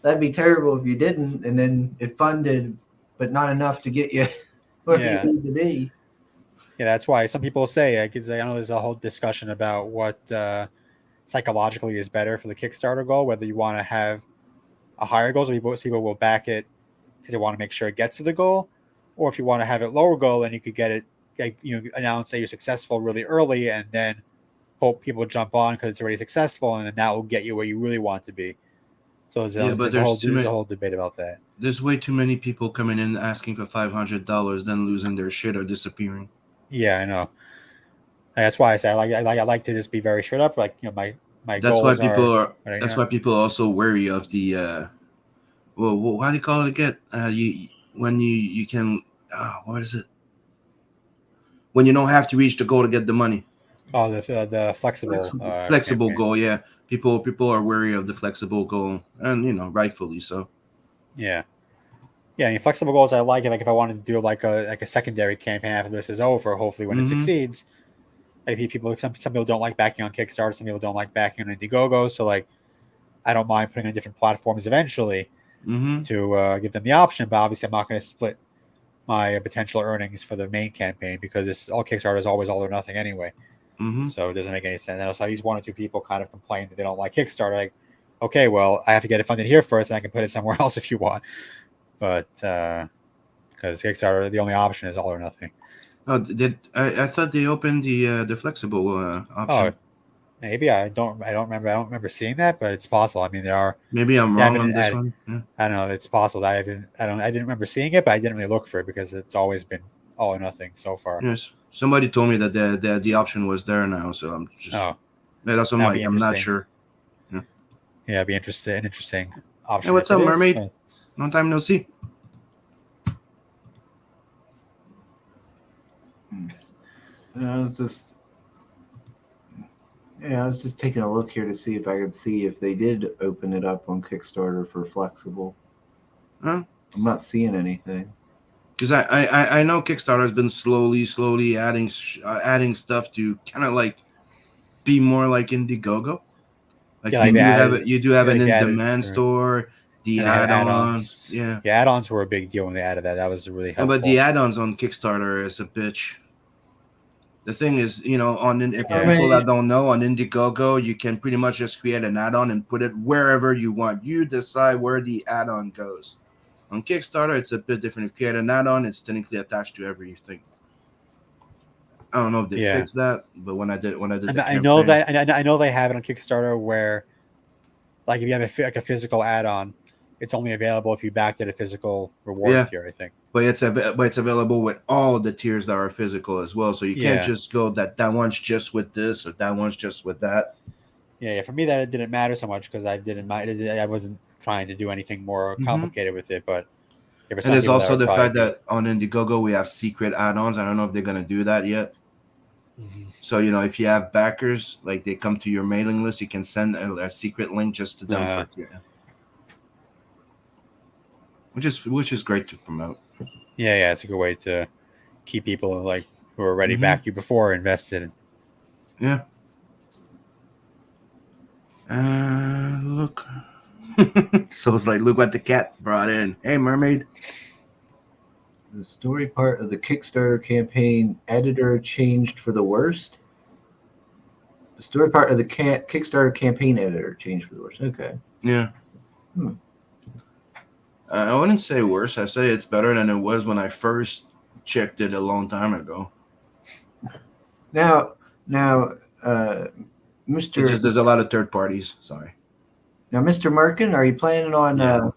that'd be terrible if you didn't, and then it funded, but not enough to get you where Yeah. you need to be. yeah, that's why some people say, because I know there's a whole discussion about what psychologically is better for the Kickstarter goal, whether you want to have a higher goal, so people will back it because they want to make sure it gets to the goal, or if you want to have it lower goal and you could get it, announce that you're successful really early, and then hope people jump on because it's already successful, and then that will get you where you really want to be. So there's a whole debate about that. There's way too many people coming in asking for $500, then losing their shit or disappearing. Yeah, I know. And that's why I say I like to just be very straight up. Like my That's goals why people are. That's why people are also wary of the. Well, how do you call it again? You can. What is it? When you don't have to reach the goal to get the money. Oh, the flexible flexible campaigns. goal. Yeah, people are wary of the flexible goal, and rightfully so. Yeah. I mean, flexible goals I like it. Like if I wanted to do like a secondary campaign after this is over, hopefully when it succeeds. Like some people don't like backing on Kickstarter, some people don't like backing on Indiegogo. So like, I don't mind putting on different platforms eventually to give them the option. But obviously, I'm not going to split my potential earnings for the main campaign because all Kickstarter is always all or nothing anyway. So it doesn't make any sense. And also, these 1 or 2 people kind of complain that they don't like Kickstarter. Like, okay, well, I have to get it funded here first, and I can put it somewhere else if you want. But because Kickstarter, the only option is all or nothing. Oh, I thought they opened the flexible option? Oh, maybe I don't remember. I don't remember seeing that, but it's possible. I mean, there are. Maybe I'm wrong on this one. Yeah. I don't know. It's possible. I didn't remember seeing it, but I didn't really look for it because it's always been all or nothing so far. Yes, somebody told me that the option was there now, so I'm just. Oh, yeah, that's what I'm not sure. Yeah, it'd be interesting option. Hey, what's up, Mermaid? Long time no see. I was just taking a look here to see if I could see if they did open it up on Kickstarter for flexible. Huh? I'm not seeing anything. Because I know Kickstarter has been slowly adding stuff to kind of like be more like Indiegogo. Like you do have an in-demand store, the add-ons. Yeah, add-ons were a big deal when they added that. That was really helpful. But the add-ons on Kickstarter is a bitch. The thing is, if people that don't know, on Indiegogo, you can pretty much just create an add-on and put it wherever you want. You decide where the add-on goes. On Kickstarter, it's a bit different. If you create an add-on, it's technically attached to everything. I don't know if they fixed that, but when I did, I know they have it on Kickstarter where, like, if you have a physical add-on, it's only available if you backed at a physical reward tier, I think. But it's available with all the tiers that are physical as well. So you can't just go that one's just with this or that one's just with that. Yeah. For me, that didn't matter so much because I wasn't trying to do anything more complicated with it. But and there's also the fact that on Indiegogo we have secret add-ons. I don't know if they're gonna do that yet. So if you have backers, like they come to your mailing list, you can send a secret link just to them. Which is great to promote. Yeah, it's a good way to keep people like who are already backed you before invested. Yeah. Look. So it's like, look what the cat brought in. Hey, Mermaid. The story part of the Kickstarter campaign editor changed for the worst. The story part of the Kickstarter campaign editor changed for the worst. Okay. Yeah. I wouldn't say worse. I say it's better than it was when I first checked it a long time ago. Now, Mr. There's a lot of third parties. Sorry. Now, Mr. Merkin, are you planning on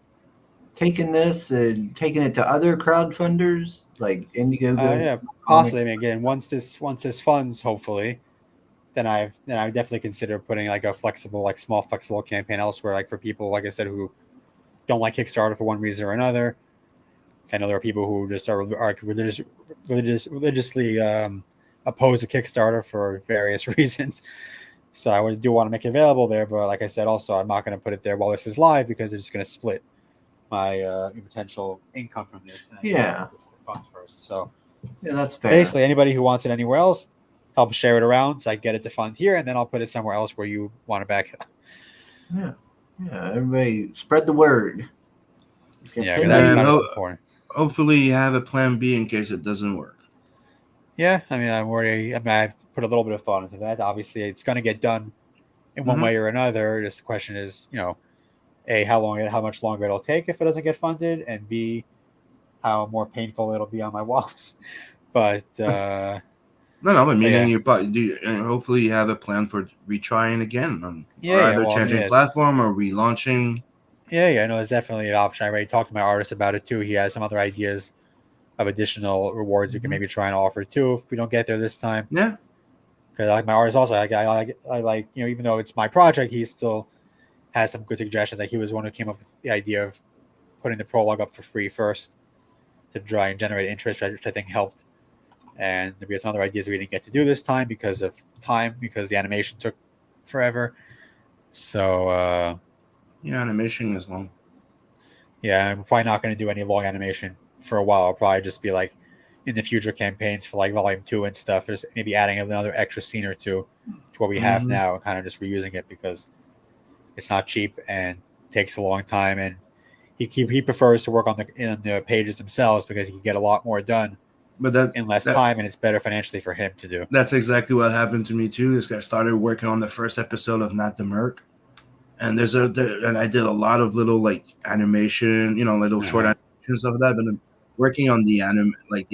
taking this and taking it to other crowdfunders like Indiegogo? Yeah, possibly. I mean, again, once this funds, hopefully, then I would definitely consider putting like a flexible, like small flexible campaign elsewhere, like for people, like I said, who don't like Kickstarter for one reason or another. I know there are people who just are like religiously opposed to Kickstarter for various reasons. So I do want to make it available there, but like I said, also I'm not going to put it there while this is live because it's just going to split my potential income from this. And Yeah. it's the funds first. So Yeah, that's fair. basically, anybody who wants it anywhere else, help share it around so I get it to fund here, and then I'll put it somewhere else where you want to back it up. Yeah, everybody spread the word. Yeah, Continue. that's And not as important. hopefully you have a plan B in case it doesn't work. Yeah, I mean, I've put a little bit of thought into that. Obviously, it's going to get done in one way or another. Just the question is, A, how much longer it'll take if it doesn't get funded, and B, how more painful it'll be on my wallet. But No, but meaning yeah. and hopefully you have a plan for retrying again, or Well, either changing platform or relaunching. Yeah, no, it's definitely an option. I already talked to my artist about it too. He has some other ideas of additional rewards we can maybe try and offer too if we don't get there this time. Yeah, because like my artist also, I like even though it's my project, he still has some good suggestions. Like he was one who came up with the idea of putting the prologue up for free first to try and generate interest, which I think helped. And we had some other ideas we didn't get to do this time because the animation took forever. So animation is long. Yeah, I'm probably not going to do any long animation for a while. I'll probably just be like in the future campaigns for like volume 2 and stuff, just maybe adding another extra scene or two to what we have now and kind of just reusing it because it's not cheap and takes a long time. And he prefers to work on the pages themselves because he can get a lot more done in less time, and it's better financially for him to do. That's exactly what happened to me too. This guy started working on the first episode of Not the Merc, and and I did a lot of little like animation, little short animations of that. But then working on the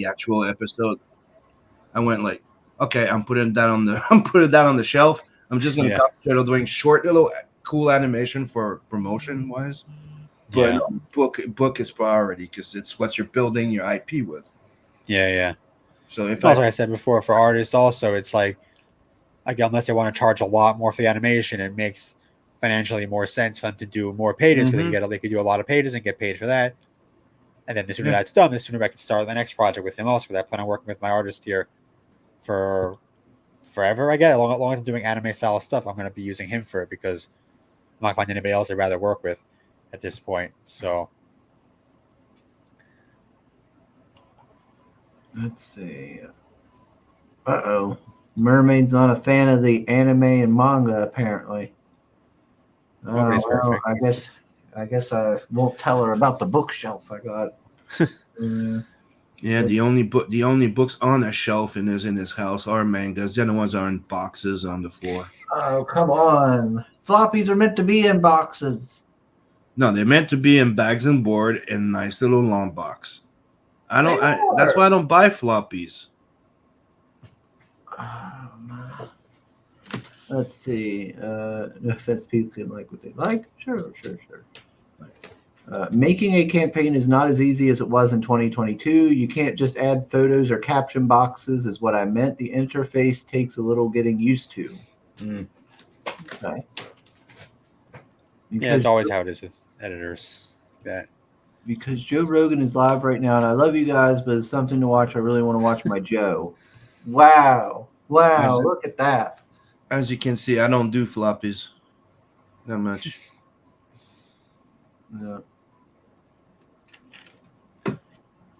actual episode, I went like, okay, I'm putting that on the shelf. I'm just gonna concentrate on doing short little cool animation for promotion wise. But book is priority because it's what you're building your IP with. Yeah. So if like I said before, for artists also, it's like unless they want to charge a lot more for the animation, it makes financially more sense for them to do more pages because they could do a lot of pages and get paid for that. And then the sooner that's done, the sooner I can start the next project with him also, because I plan on working with my artist here for forever. I guess as long as I'm doing anime style stuff, I'm going to be using him for it because I'm not finding anybody else I'd rather work with at this point. So let's see. Mermaid's not a fan of the anime and manga apparently. Nobody's perfect. I guess I won't tell her about the bookshelf I got. The only books on a shelf in his house are mangas. The other ones are in boxes on the floor. Oh, come on. Floppies are meant to be in boxes. No, they're meant to be in bags and board in nice little long box. That's why I don't buy floppies. Oh, man. Let's see. If that's people can like what they like. Sure. Making a campaign is not as easy as it was in 2022. You can't just add photos or caption boxes is what I meant. The interface takes a little getting used to. Okay. It's always how it is with editors. Because Joe Rogan is live right now, and I love you guys, but it's something to watch. I really want to watch my Joe. Wow, look at that. As you can see, I don't do floppies that much. Yeah.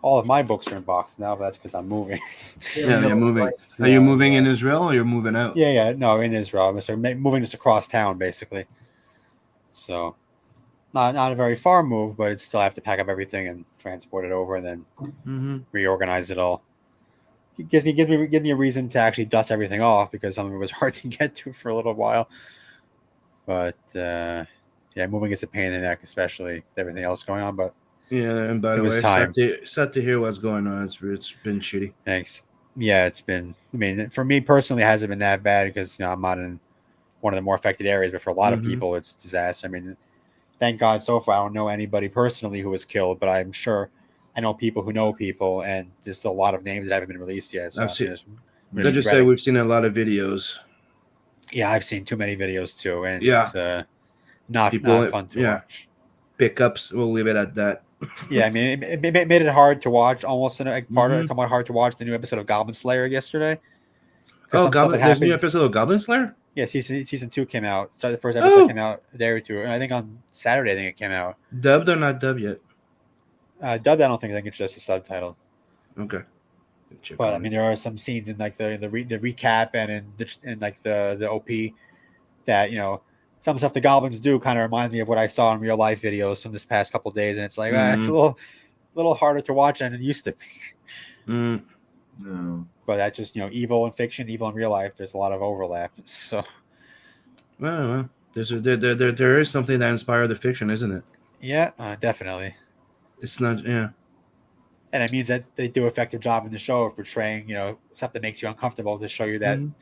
All of my books are in boxes now, but that's because I'm moving. You're moving. Are you moving in Israel or you're moving out? Yeah. No, in Israel. I'm moving just across town, basically. So, not a very far move, but it's still I have to pack up everything and transport it over, and then reorganize it all. It gives me a reason to actually dust everything off because some of it was hard to get to for a little while. But moving is a pain in the neck, especially with everything else going on. But and by the way, sad to hear what's going on. It's been shitty. Thanks. Yeah, it's been. I mean, for me personally, it hasn't been that bad because I'm not in one of the more affected areas. But for a lot of people, it's disaster. I mean, thank God so far I don't know anybody personally who was killed, but I'm sure I know people who know people, and there's still a lot of names that haven't been released yet. So I've seen. we're Let's just say dreading. we've seen a lot of videos. Yeah, I've seen too many videos too, and Yeah. it's not People- fun to yeah. watch. Pickups. We'll leave it at that. Yeah, I mean, it made it hard to watch. Almost like part of Mhm. it, somewhat hard to watch the new episode of Goblin Slayer yesterday. 'Cause Oh, some stuff that there's a new happens- episode of Goblin Slayer. Yeah, season 2 came out. So the first episode Oh. came out a day or two, and I think on Saturday, I think it came out. Dubbed or not dubbed yet? Dubbed, I don't think. I think it's just a subtitle. Okay. Check But I on mean, it. there are some scenes in like the recap and in like the OP that some stuff the goblins do kind of reminds me of what I saw in real life videos from this past couple days, and it's like it's a little harder to watch than it used to be. No. But that's just evil in fiction, evil in real life. There's a lot of overlap. So Well, there is something that inspired the fiction, isn't it? yeah, definitely. It's not. Yeah. And it means that they do an effective job in the show of portraying, stuff that makes you uncomfortable to show you that Mhm.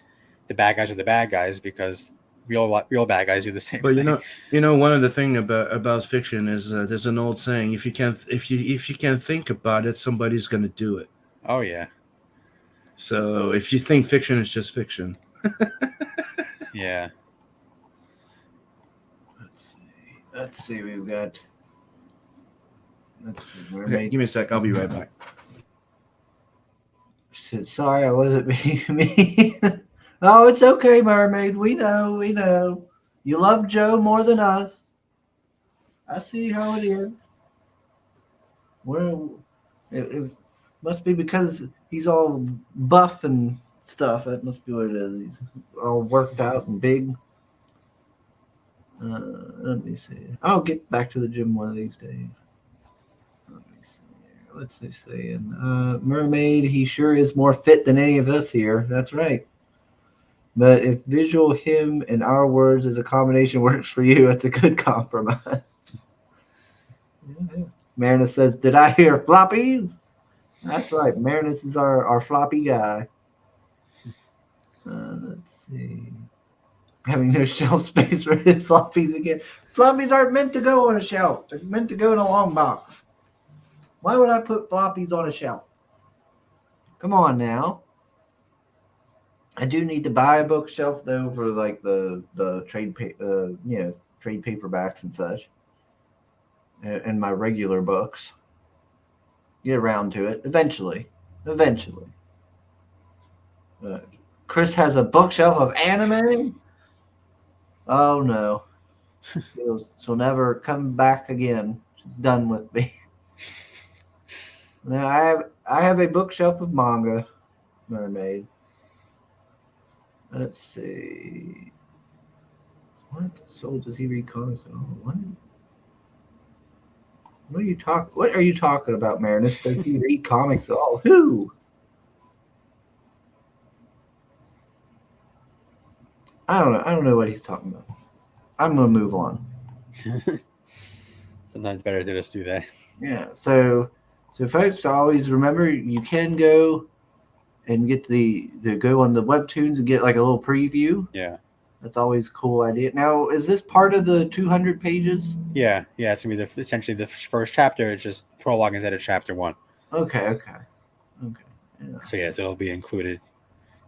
the bad guys are the bad guys, because real bad guys do the same But thing. one of the thing about fiction is there's an old saying: if you can't think about it, somebody's gonna do it. Oh yeah, So if you think fiction is just fiction, yeah. Let's see. We've got. Let's see. okay, Mermaid. give me a sec. I'll be right back. Sorry, I wasn't me. Oh, it's okay, Mermaid. We know. You love Joe more than us. I see how it is. Well, it must be because he's all buff and stuff. That must be what it is. He's all worked out and big. Let me see. I'll get back to the gym one of these days. Let me see. What's he saying? Mermaid, he sure is more fit than any of us here. That's right. But if visual him and our words as a combination works for you, it's a good compromise. Yeah. Marinus says, did I hear floppies? That's right. Marinus is our floppy guy. Let's see. Having no shelf space for his floppies again. Floppies aren't meant to go on a shelf. They're meant to go in a long box. Why would I put floppies on a shelf? Come on now. I do need to buy a bookshelf though for like the trade trade paperbacks and such, and my regular books. Get around to it eventually. Chris has a bookshelf of anime. Oh no, she'll never come back again. She's done with me. Now I have a bookshelf of manga, Mermaid. Let's see. What soul does he read comics? Oh, what? What are you talking about, Marinus? Does he read comics at all? Who? I don't know. I don't know what he's talking about. I'm gonna move on. Sometimes better to just do that. Yeah. So folks, always remember you can go and get go on the webtoons and get like a little preview. Yeah. That's always a cool idea. Now, is this part of the 200 pages? Yeah. It's gonna be essentially the first chapter. It's just prologue instead of chapter 1. Okay. Yeah. So yes, it'll be included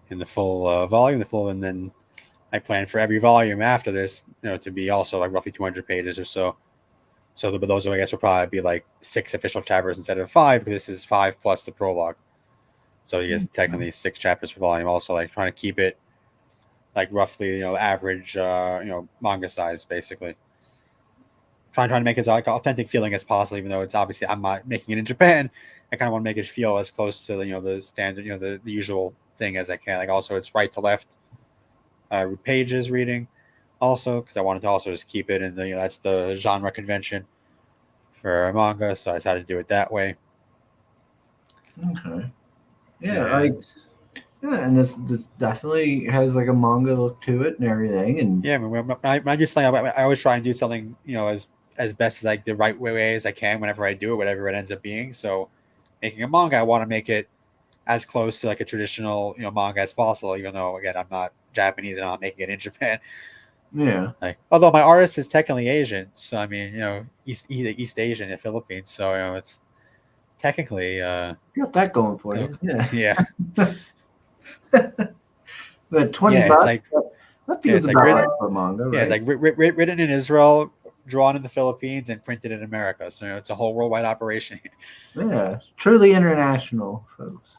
in the full volume, and then I plan for every volume after this, to be also like roughly 200 pages or so. So those, I guess, will probably be like 6 official chapters instead of 5, because this is 5 plus the prologue. So you guess technically 6 chapters per volume. Also, like trying to keep it like roughly, average, manga size, basically. Trying to make it as like authentic feeling as possible, even though it's obviously I'm not making it in Japan. I kind of want to make it feel as close to the standard, the usual thing as I can. Like also, it's right to left pages reading, also because I wanted to also just keep it in the that's the genre convention for manga, so I decided to do it that way. Okay. Yeah, and this definitely has like a manga look to it and everything. And yeah, I just like I always try and do something as best as like the right way as I can whenever I do it, whatever it ends up being. So making a manga, I want to make it as close to like a traditional manga as possible, even though again I'm not Japanese and I'm not making it in Japan. Yeah. Like, although my artist is technically Asian, so I mean, East Asian in Philippines, so it's technically, Got that going for you. Yeah. yeah, But 20 yeah, it's bucks, like that yeah, feels it's like about written, right for manga, yeah, it's right? like written in Israel, drawn in the Philippines, and printed in America. So it's a whole worldwide operation. Yeah. Truly international, folks.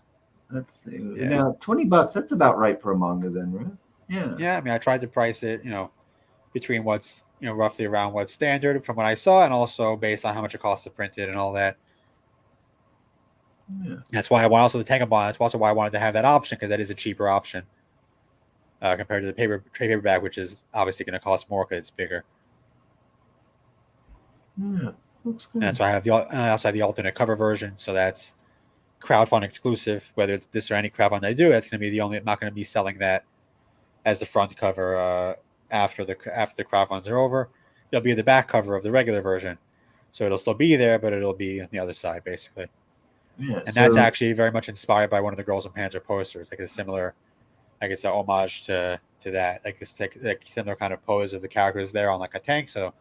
Let's see. Yeah. Now, 20 bucks, that's about right for a manga then, right? Yeah. Yeah, I mean, I tried to price it, between what's roughly around what's standard from what I saw, and also based on how much it costs to print it and all that. Yeah. That's why I want also the Tengamon. That's also why I wanted to have that option, because that is a cheaper option compared to the trade paperback, which is obviously going to cost more because it's bigger. Yeah. Looks good. And that's why I also have the alternate cover version, so that's crowdfund exclusive. Whether it's this or any crowdfund I do, it's going to be I'm not going to be selling that as the front cover after the crowdfunds are over. It'll be the back cover of the regular version, so it'll still be there, but it'll be on the other side basically. Yeah. And that's actually very much inspired by one of the Girls in Panzer posters, like a similar, like it's an homage to that, like this like similar kind of pose of the characters there on like a tank. So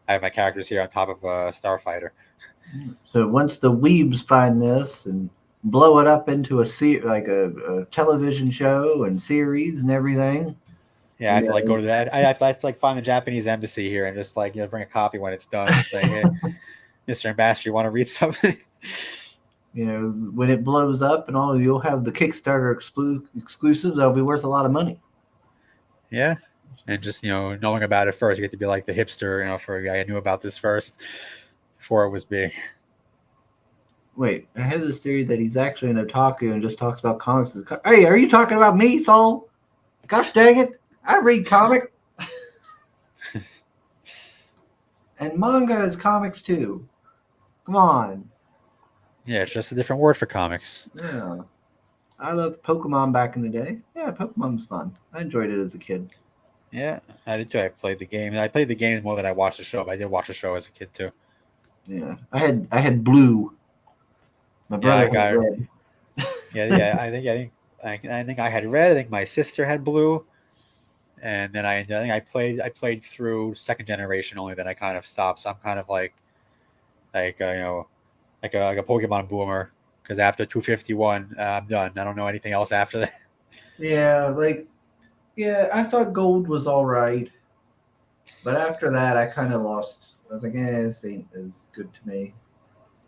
I have my characters here on top of a starfighter. So once the weebs find this and blow it up into a television show and series and everything. Yeah, I have to like go to that. I have to like find the Japanese embassy here and just like bring a copy when it's done. Just say, hey, Mr. Ambassador, you want to read something? When it blows up and all, you'll have the Kickstarter exclusives. That'll be worth a lot of money. Yeah, and just knowing about it first, you get to be like the hipster. For a guy who knew about this first before it was big. Wait, I have this theory that he's actually an otaku and just talks about comics. Hey, are you talking about me, Saul? Gosh dang it, I read comics. And manga is comics too. Come on. Yeah, it's just a different word for comics. Yeah. I loved Pokemon back in the day. Yeah, Pokemon was fun. I enjoyed it as a kid. Yeah, I did too. I played the game. I played the game more than I watched the show, but I did watch the show as a kid too. Yeah. I had Blue. My brother had Red. Yeah. I think I had red. I think my sister had blue, and then I think I played through second generation only. Then I kind of stopped. So I'm kind of like a Pokemon boomer, because after 251, I'm done. I don't know anything else after that. Yeah, I thought Gold was all right, but after that, I kind of lost. I was like, this ain't as good to me.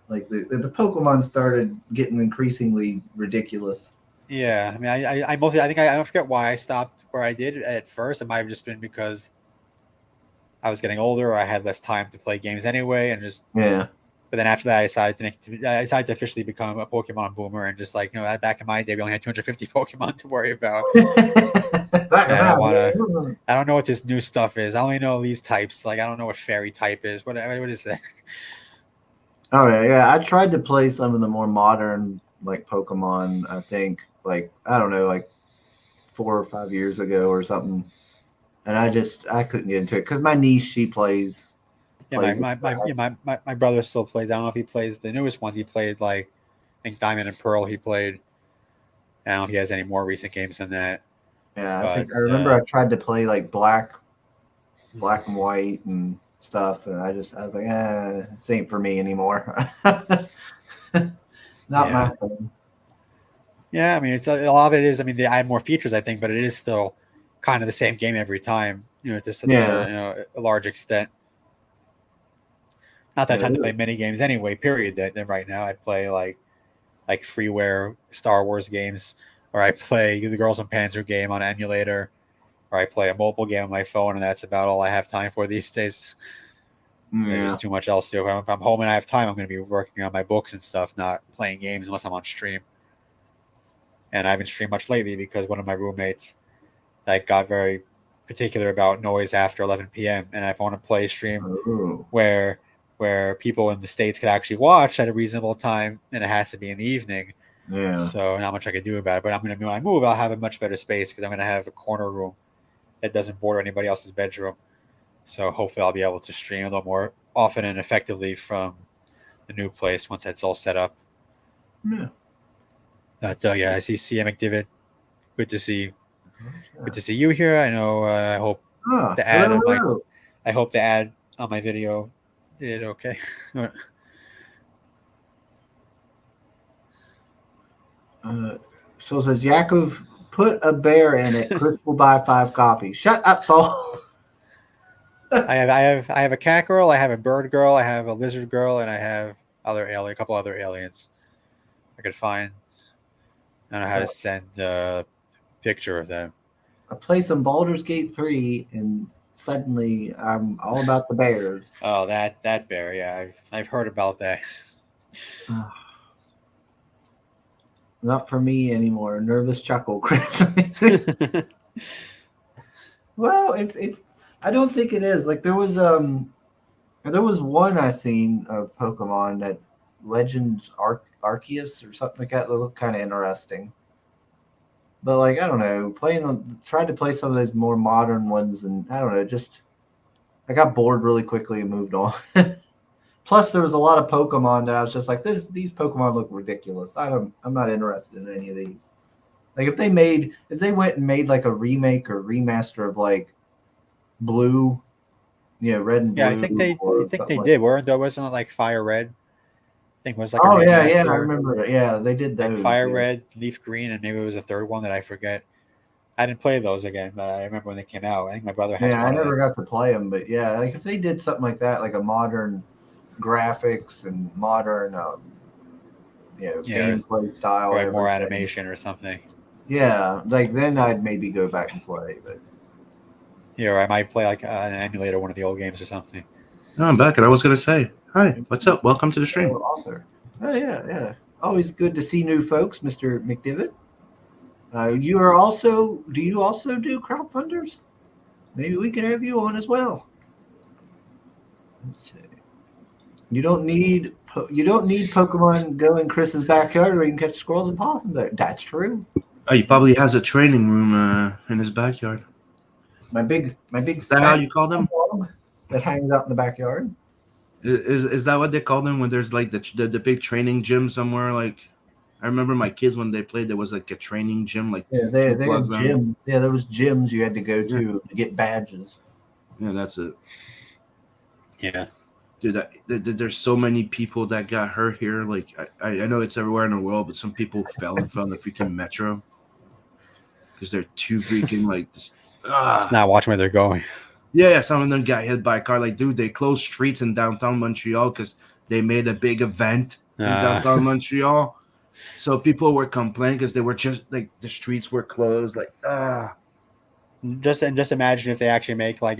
Like the Pokemon started getting increasingly ridiculous. Yeah, I mean, I mostly I don't forget why I stopped where I did at first. It might have just been because I was getting older, or I had less time to play games anyway, and just Yeah. But then after that, I decided to officially become a Pokemon boomer, and just like back in my day, we only had 250 Pokemon to worry about. I don't know what this new stuff is. I only know these types. Like I don't know what fairy type is. What is that? Oh yeah. I tried to play some of the more modern like Pokemon. I think I don't know, like 4 or 5 years ago or something, and I couldn't get into it because my niece, she plays. Yeah, my brother still plays. I don't know if he plays the newest ones. He played I think Diamond and Pearl. He played. I don't know if he has any more recent games than that. Yeah, I remember I tried to play like black and white and stuff, and I was like, this ain't for me anymore. Not my thing. Yeah, I mean, it's a lot of it is. I mean, they add more features, I think, but it is still kind of the same game every time. To a large extent. Not that I tend to play mini games anyway. Period. That right now I play like freeware Star Wars games, or I play the Girls in Panzer game on emulator, or I play a mobile game on my phone, and that's about all I have time for these days. There's just too much else to do. If I'm home and I have time, I'm going to be working on my books and stuff, not playing games unless I'm on stream. And I haven't streamed much lately because one of my roommates got very particular about noise after 11 p.m. And if I want to play a stream where people in the States could actually watch at a reasonable time, and it has to be in the evening. Yeah. So not much I can do about it. But when I move, I'll have a much better space because I'm going to have a corner room that doesn't border anybody else's bedroom. So hopefully I'll be able to stream a little more often and effectively from the new place once that's all set up. Yeah. But I see CM McDivitt. Good to see you here. I know. I hope The ad hello, on my hello. I hope the ad on my video did okay. So it says Yakov put a bear in it. Chris will buy 5 copies. Shut up, Saul. I have a cat girl, I have a bird girl, I have a lizard girl, and I have a couple other aliens I could find. I don't know how to send a picture of them. I play some Baldur's Gate 3, and suddenly I'm all about the bears. Oh, that bear, yeah, I've heard about that. Not for me anymore. Nervous chuckle, Chris. Well, it's. I don't think it is. Like there was one I seen of Pokemon that Legends Arceus or something like that looked kind of interesting. But like I don't know, tried to play some of those more modern ones, and I don't know, just I got bored really quickly and moved on. Plus, there was a lot of Pokemon that I was just like, these Pokemon look ridiculous. I'm not interested in any of these. Like if they went and made like a remake or remaster of like Blue, Red and Blue. Yeah, I think they did. Wasn't it like Fire Red? I think it was like a yeah, I remaster. remember it. Yeah, they did those. Like Fire Red, Leaf Green, and maybe it was a third one that I forget. I didn't play those again, but I remember when they came out. I think my brother has Yeah, I one of never them. got to play them, but yeah, like if they did something like that, like a modern graphics and modern, gameplay style, Or like more everything. animation or something. Yeah, like then I'd maybe go back and play, but Yeah, or I might play like an emulator, one of the old games or something. No, I'm back, and I was gonna say, hi, what's up? Welcome to the stream. Author. Oh yeah. Always good to see new folks, Mr. McDivitt. Do you also do crowdfunders? Maybe we can have you on as well. Let's see. You don't need Pokemon Go in Chris's backyard where you can catch squirrels and possums there. That's true. Oh, he probably has a training room in his backyard. My big Is that how you call them? dog that hangs out in the backyard. Is that what they call them when there's like the big training gym somewhere? Like I remember my kids when they played, there was like a training gym. Like Yeah, they had blocks down. gym. Yeah, there was gyms you had to go to get badges. Yeah, that's it. Yeah. Dude, there's so many people that got hurt here. Like I know it's everywhere in the world, but some people fell in front of the freaking metro because they're too freaking like just. It's not watching where they're going. Yeah, some of them got hit by a car. Like, dude, they closed streets in downtown Montreal because they made a big event in downtown Montreal. So people were complaining because they were just like the streets were closed. Like, Just imagine if they actually make like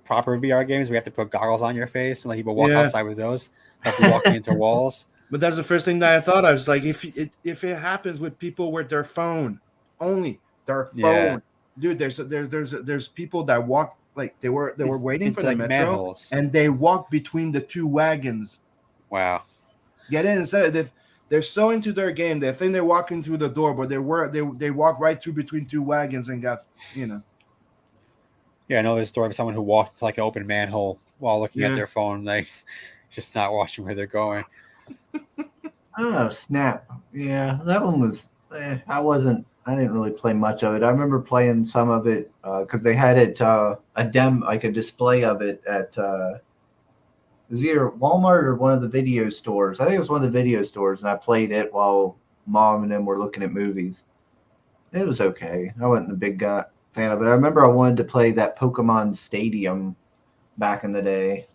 proper VR games. We have to put goggles on your face and like people walk outside with those. Have to walk into walls. But that's the first thing that I thought. I was like, if it happens with people with their phone only, their phone, Yeah. dude. There's people that walk like they were waiting for the like metro manholes. and they walked between the two wagons. Wow. Get in instead of they're so into their game. They think they're walking through the door, but they walked right through between two wagons and got Yeah, I know this story of someone who walked to like an open manhole while looking at their phone, like just not watching where they're going. Oh snap! Yeah, that one was. I didn't really play much of it. I remember playing some of it because they had it like a display of it at it was either Walmart or one of the video stores. I think it was one of the video stores, and I played it while Mom and them were looking at movies. It was okay. I wasn't a big fan of it. I remember I wanted to play that Pokemon Stadium back in the day.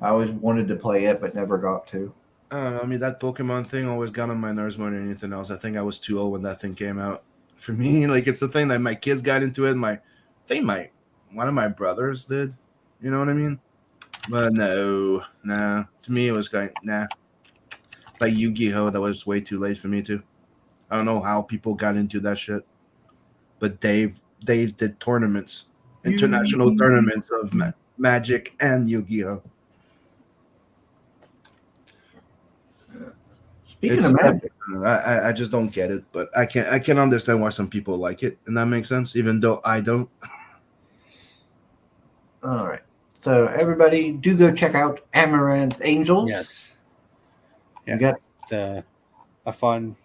I always wanted to play it, but never got to. I don't know. I mean, that Pokemon thing always got on my nerves more than anything else. I think I was too old when that thing came out. For me, like it's the thing that my kids got into it. One of my brothers did. You know what I mean? But no. To me, it was like like Yu-Gi-Oh. That was way too late for me too. I don't know how people got into that shit. But Dave did tournaments, international tournaments of Magic and Yu-Gi-Oh. Speaking of Magic, I just don't get it, but I can understand why some people like it, and that makes sense, even though I don't. All right. So everybody, do go check out Amaranth Angels. Yes. You got It's a fun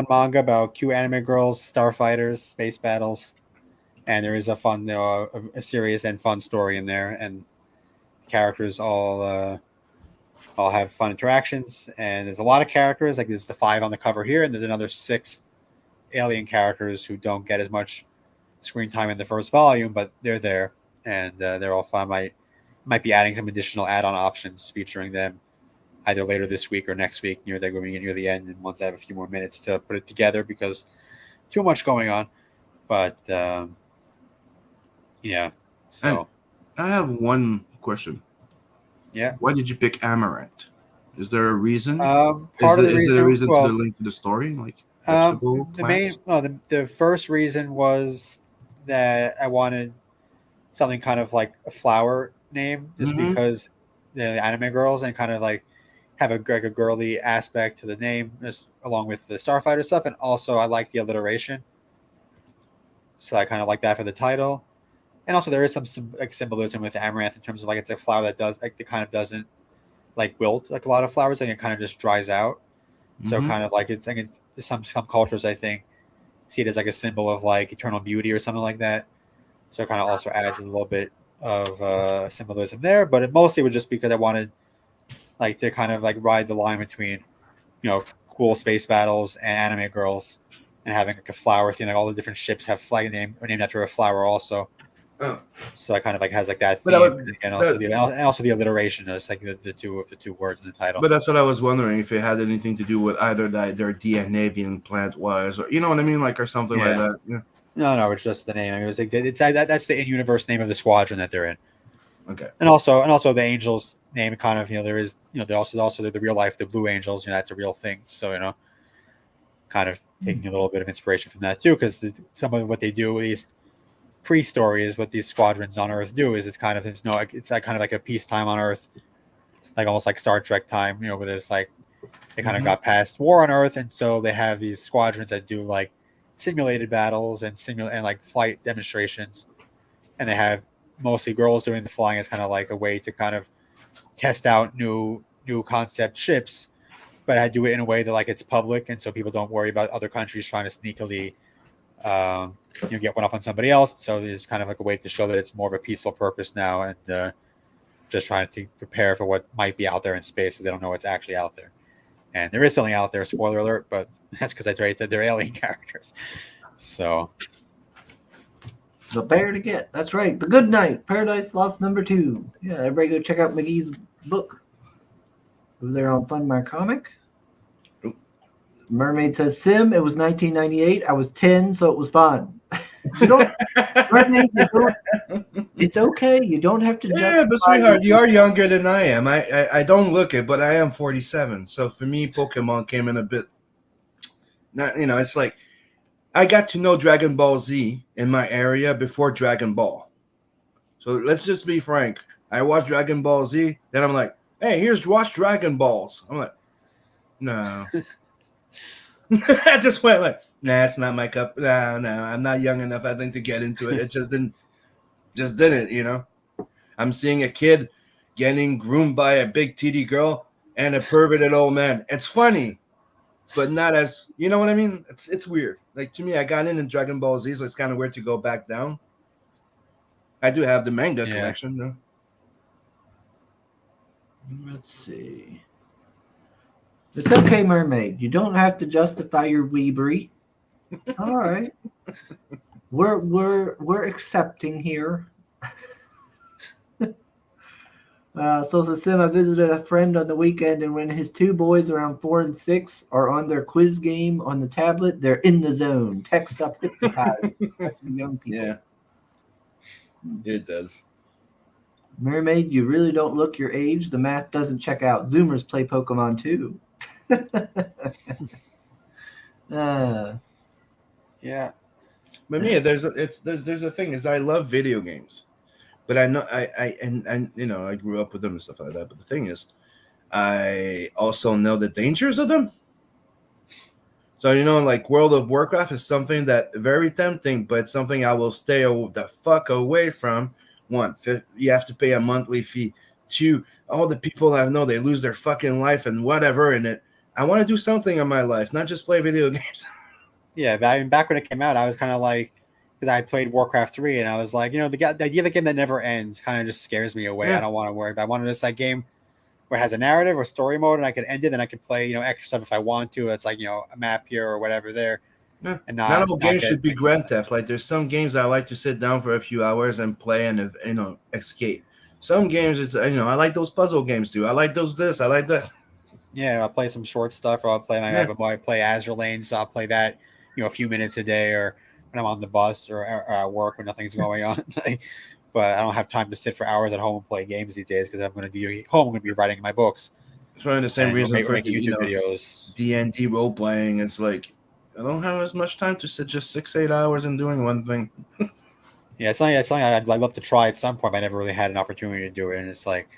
manga about cute anime girls, starfighters, space battles. and there is a fun, a serious and fun story in there, and the characters all have fun interactions, and there's a lot of characters. Like there's the 5 on the cover here, and there's another 6 alien characters who don't get as much screen time in the first volume, but they're there, and they're all fun. Might be adding some additional add-on options featuring them either later this week or next week. They're going to get near the end, and once I have a few more minutes to put it together because too much going on. But yeah, so I have one question. Yeah. Why did you pick Amaranth? Is there a reason? Part of the is reason, there a reason well, to the link to the story, like vegetable the main, plants? no, the first reason was that I wanted something kind of like a flower name, just Mhm. because the anime girls and kind of like have a girly aspect to the name, just along with the Starfighter stuff, and also I like the alliteration, so I kind of like that for the title. And also there is some like symbolism with amaranth in terms of like it's a flower that does like it kind of doesn't like wilt like a lot of flowers, like it kind of just dries out. So Mhm. kind of like it's like some cultures I think see it as like a symbol of like eternal beauty or something like that. So it kind of also adds a little bit of symbolism there, but it mostly was just because I wanted like to kind of like ride the line between cool space battles and anime girls, and having like a flower theme. Like all the different ships have flag name or named after a flower also. Oh. So it kind of like has like that But theme, and also that- also the alliteration is like the two words in the title. But that's what I was wondering, if it had anything to do with either their DNA being plant wise, or you know what I mean, like, or something like that. Yeah. No, it's just the name. I mean, it was like that's the in-universe name of the squadron that they're in. Okay. And also the Angels name kind of there is they're also the real life the Blue Angels, that's a real thing. So kind of taking a little bit of inspiration from that too, because some of what they do, at least pre-story, is what these squadrons on Earth do. Is it's like kind of like a peacetime on Earth, like almost like Star Trek time, where there's like they kind of got past war on Earth, and so they have these squadrons that do like simulated battles and like flight demonstrations, and they have mostly girls doing the flying as kind of like a way to kind of test out new concept ships, but I do it in a way that like it's public, and so people don't worry about other countries trying to sneakily get one up on somebody else. So it's kind of like a way to show that it's more of a peaceful purpose now, and just trying to prepare for what might be out there in space, because they don't know what's actually out there. And there is something out there, spoiler alert, but that's because I said they're alien characters. So The Bear to Get. That's right. The Good Night. Paradise Lost #2. Yeah, everybody go check out McGee's book over there on Fund My Comic. Mermaid says, Sim, it was 1998. I was 10, so it was fun. You don't, Mermaid, it's okay. You don't have to Yeah, but sweetheart, you are younger than I am. I don't look it, but I am 47. So for me, Pokemon came in a bit. Not it's like I got to know Dragon Ball Z in my area before Dragon Ball. So let's just be frank. I watched Dragon Ball Z, then I'm like, hey, watch Dragon Balls. I'm like, no. I just went like, nah, it's not my cup. No, I'm not young enough, I think, to get into it. It just didn't. I'm seeing a kid getting groomed by a big titty girl and a perverted old man. It's funny, but not as, you know what I mean? It's weird. Like, to me, I got in Dragon Ball Z, so it's kind of weird to go back down. I do have the manga collection, though. Let's see. It's okay, Mermaid. You don't have to justify your weebery. All right. We're accepting here. So Sim, I visited a friend on the weekend, and when his 2 boys around 4 and 6 are on their quiz game on the tablet, they're in the zone. Text up hypnotized. Young people. Yeah. It does. Mermaid, you really don't look your age. The math doesn't check out. Zoomers play Pokemon too. Yeah. But yeah, there's a thing is I love video games, but I know I grew up with them and stuff like that. But the thing is, I also know the dangers of them. So like World of Warcraft is something that very tempting, but something I will stay the fuck away from. 1, you have to pay a monthly fee. 2, all the people I know, they lose their fucking life and whatever in it. I want to do something in my life, not just play video games. Yeah, I mean, back when it came out, I was kind of like, because I played Warcraft 3, and I was like, the idea of a game that never ends kind of just scares me away. Yeah. I don't want to worry about. I wanted this like game where it has a narrative or story mode, and I could end it, and I could play extra stuff if I want to. It's like a map here or whatever there, Yeah. and Not all games get, should be Grand Theft. Like there's some games I like to sit down for a few hours and play and escape. Some games it's I like those puzzle games too. I like those this. I like that. Yeah, I'll play some short stuff, or I'll play I play Azure Lane, so I'll play that a few minutes a day, or when I'm on the bus or at work when nothing's going on. But I don't have time to sit for hours at home and play games these days because I'm going to be home. I'm going to be writing my books. It's one of the same reasons for making YouTube videos. D&D role playing. It's like I don't have as much time to sit just 6-8 hours and doing one thing. Yeah, it's something I'd love to try at some point, but I never really had an opportunity to do it. And it's like,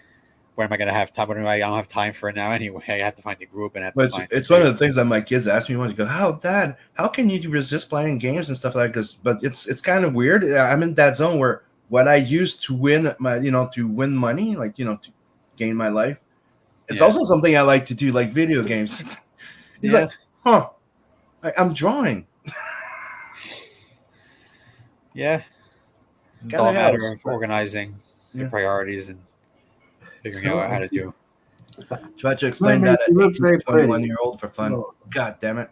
when am I going to have time? I don't have time for it now anyway. I have to find a group and it's one of the things that my kids ask me once. Go, Dad, how can you resist playing games and stuff like this? But it's kind of weird. I'm in that zone where what I used to win to win money, like to gain my life. It's also something I like to do, like video games. He's like, I'm drawing. Yeah. It's all a matter of organizing your priorities and figuring out how to do. Try to explain that at 21-year-old for fun. God damn it.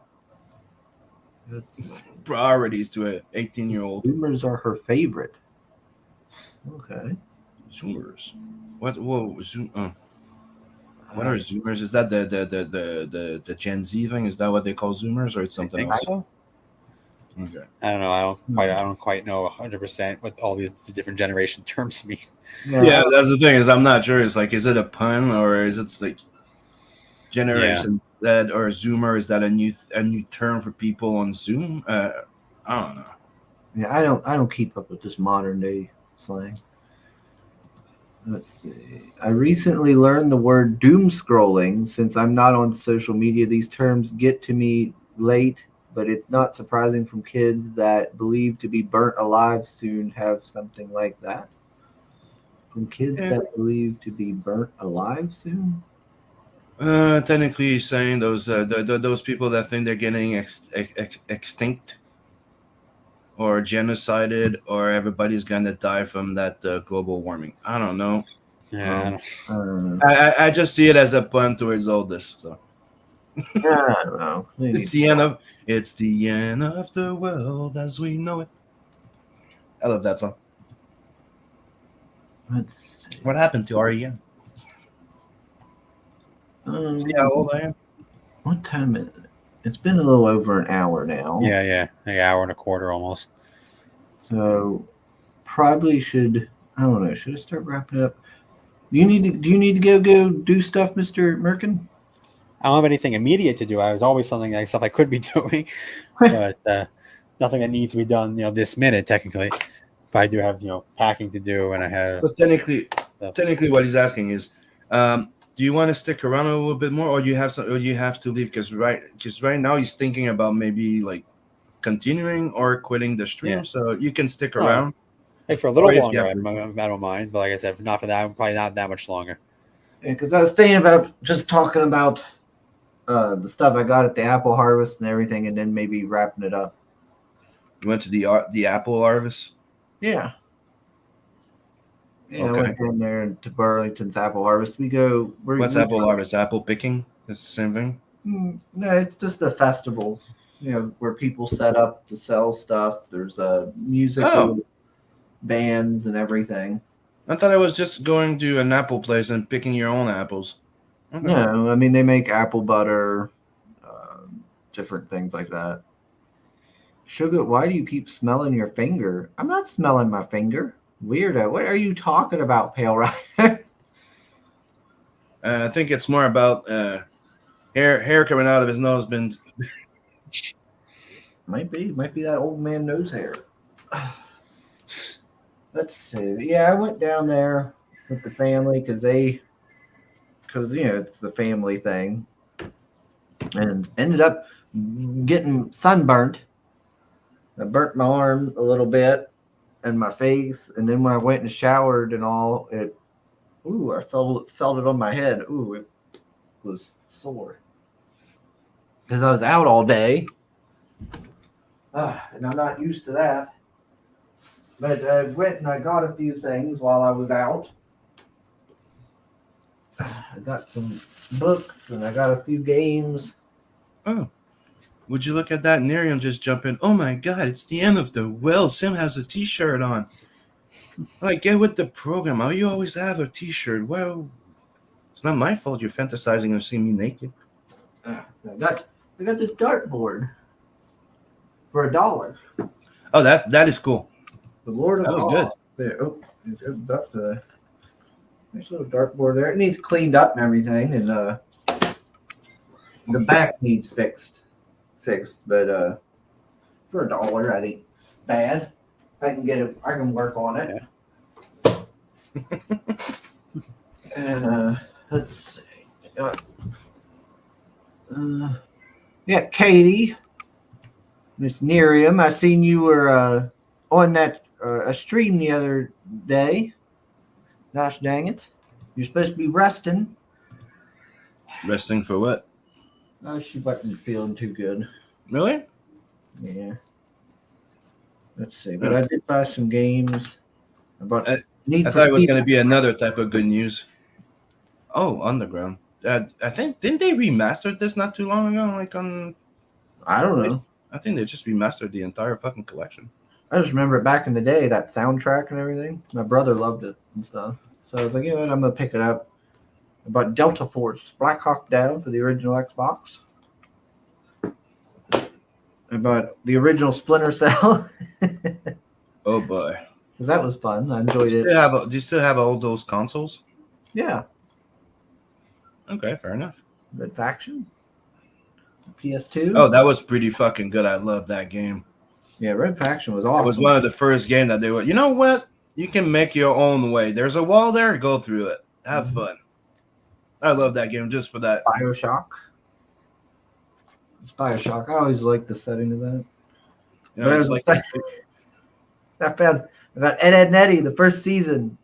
Priorities to an 18-year-old. Zoomers are her favorite. Okay. Zoomers. What? Whoa, Zoom. What are Zoomers? Is that the Gen Z thing? Is that what they call Zoomers, or it's something else? So. Okay. I don't know. I don't quite know 100% what all the different generation terms mean. Yeah, that's the thing. Is I'm not sure. It's like, is it a pun or is it like Generation Z or Zoomer? Is that a new term for people on Zoom? I don't know. Yeah, I don't keep up with this modern day slang. Let's see. I recently learned the word doom scrolling. Since I'm not on social media, these terms get to me late, but it's not surprising from kids that believe to be burnt alive soon have something like that. From kids that believe to be burnt alive soon? Technically saying those people that think they're getting extinct or genocided or everybody's gonna die from that global warming. I don't know. Yeah. I just see it as a pun towards all this. So. I don't know. It's the end of the world as we know it. I love that song. Let's see. What happened to REM? See how old I am? What time is it? It's been a little over an hour now. Yeah, an hour and a quarter almost. So probably should, I don't know, should I start wrapping up? Do you need to go do stuff, Mr. Merkin? I don't have anything immediate to do. I was always stuff I could be doing, but nothing that needs to be done, this minute technically. But I do have, packing to do, and I have. So technically, what he's asking is, do you want to stick around a little bit more, or you have to leave? Because right now he's thinking about maybe like continuing or quitting the stream. Yeah. So you can stick around. Hey, for a little longer, I don't mind. But like I said, not for that. Probably not that much longer. Yeah, because I was thinking about just talking about the stuff I got at the apple harvest and everything, and then maybe wrapping it up. You went to the apple harvest? Yeah. Yeah, okay. I went down there to Burlington's apple harvest. What's apple harvest? Apple picking? It's the same thing? No, it's just a festival, where people set up to sell stuff. There's music, bands, and everything. I thought I was just going to an apple place and picking your own apples. Okay. No, I mean, they make apple butter, different things like that. Sugar, why do you keep smelling your finger? I'm not smelling my finger. Weirdo. What are you talking about, Pale Rider? I think it's more about hair coming out of his nose. Might be that old man nose hair. Let's see. Yeah, I went down there with the family because it's the family thing, and ended up getting sunburnt. I burnt my arm a little bit and my face, and then when I went and showered and all, I felt it on my head. Ooh, it was sore because I was out all day, and I'm not used to that. But I went and I got a few things while I was out. I got some books and I got a few games. Oh, would you look at that? Nerium just jump in. Oh my god, it's the end of the world. Sim has a t-shirt on. Like, get with the program. How you always have a t-shirt? Well, it's not my fault you're fantasizing of seeing me naked. I got this dartboard for $1. Oh, that is cool. The Lord of That was Awe. good. There. Oh, it goes up to there's a little dartboard there. It needs cleaned up and everything, and the back needs fixed. But for $1, I think bad. If I can get it, I can work on it. And let's see. Yeah, Katie, Miss Nerium, I seen you were on that a stream the other day. Gosh dang it! You're supposed to be resting. Resting for what? She wasn't feeling too good. Really? Yeah. Let's see. But I did buy some games. About I thought it was going to be another type of good news. Oh, Underground. I think didn't they remaster this not too long ago? Like on, I don't know. I think they just remastered the entire fucking collection. I just remember back in the day that soundtrack and everything. My brother loved it and stuff. So I was like, you know what, I'm gonna pick it up. About Delta Force, Black Hawk Down for the original Xbox. About the original Splinter Cell. Oh boy. Because that was fun. I enjoyed it. Do you still have all those consoles? Yeah. Okay, fair enough. Red Faction. PS2. Oh, that was pretty fucking good. I love that game. Yeah, Red Faction was awesome. It was one of the first games that they were, you know what? You can make your own way. There's a wall there, go through it. Have fun. I love that game just for that. BioShock. It's BioShock. I always liked the setting of that. You know, it's like I found about Ed Nettie the first season.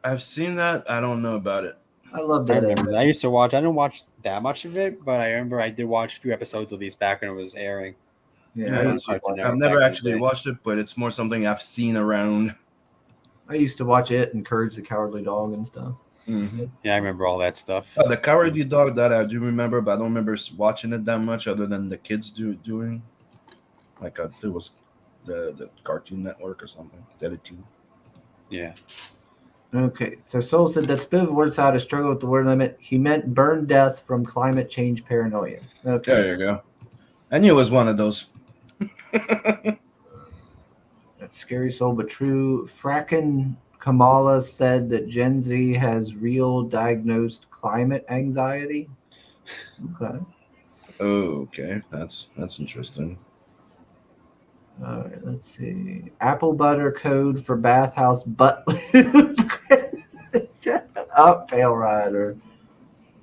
I've seen that. I don't know about it. I loved I it. remember that. I used to watch. I didn't watch that much of it, but I remember I did watch a few episodes of these back when it was airing. Yeah, on Cartoon Network I've never back in the actually day. watched it, but it's more something I've seen around. I used to watch it and Courage the Cowardly Dog and stuff. Mm-hmm. Yeah, I remember all that stuff. The Cowardly Dog, that I do remember, but I don't remember watching it that much other than the kids doing. Like it was the Cartoon Network or something. That it too. Yeah. Okay, so Soul said that's a bit of a word salad to struggle with the word limit. He meant burn death from climate change paranoia. Okay. There you go. I knew it was one of those. That's scary soul, but true. Frackin' Kamala said that Gen Z has real diagnosed climate anxiety. Okay. Oh, okay. That's interesting. All right, let's see. Apple butter code for bathhouse butt lube. Shut up, Pale Rider.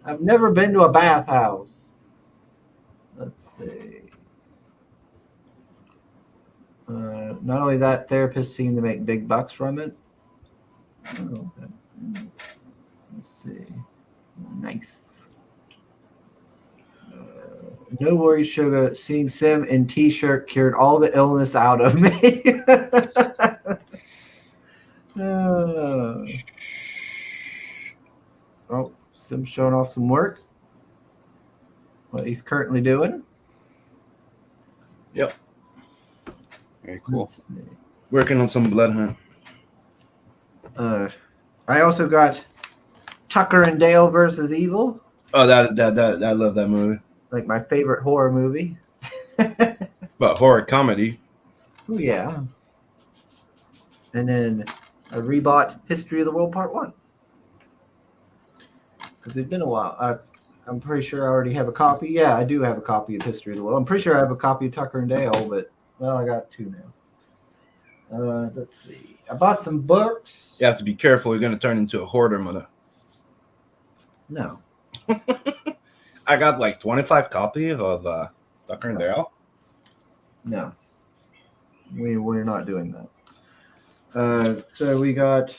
I've never been to a bathhouse. Let's see. Not only that, therapists seem to make big bucks from it. Oh, okay. Let's see. Nice. No worries, sugar. Seeing Sim in t-shirt cured all the illness out of me. Oh, Sim's showing off some work. What he's currently doing. Yep. Very cool. Working on some Blood Hunt. I also got Tucker and Dale versus Evil. Oh, that I love that movie. Like my favorite horror movie. But horror comedy. Oh yeah. And then I rebought History of the World Part 1. Because it's been a while. I'm pretty sure I already have a copy. Yeah, I do have a copy of History of the World. I'm pretty sure I have a copy of Tucker and Dale, but well, I got two now. Let's see. I bought some books. You have to be careful. You're going to turn into a hoarder, mother. No. I got like 25 copies of Tucker and Dale. No. We're not doing that. So we got.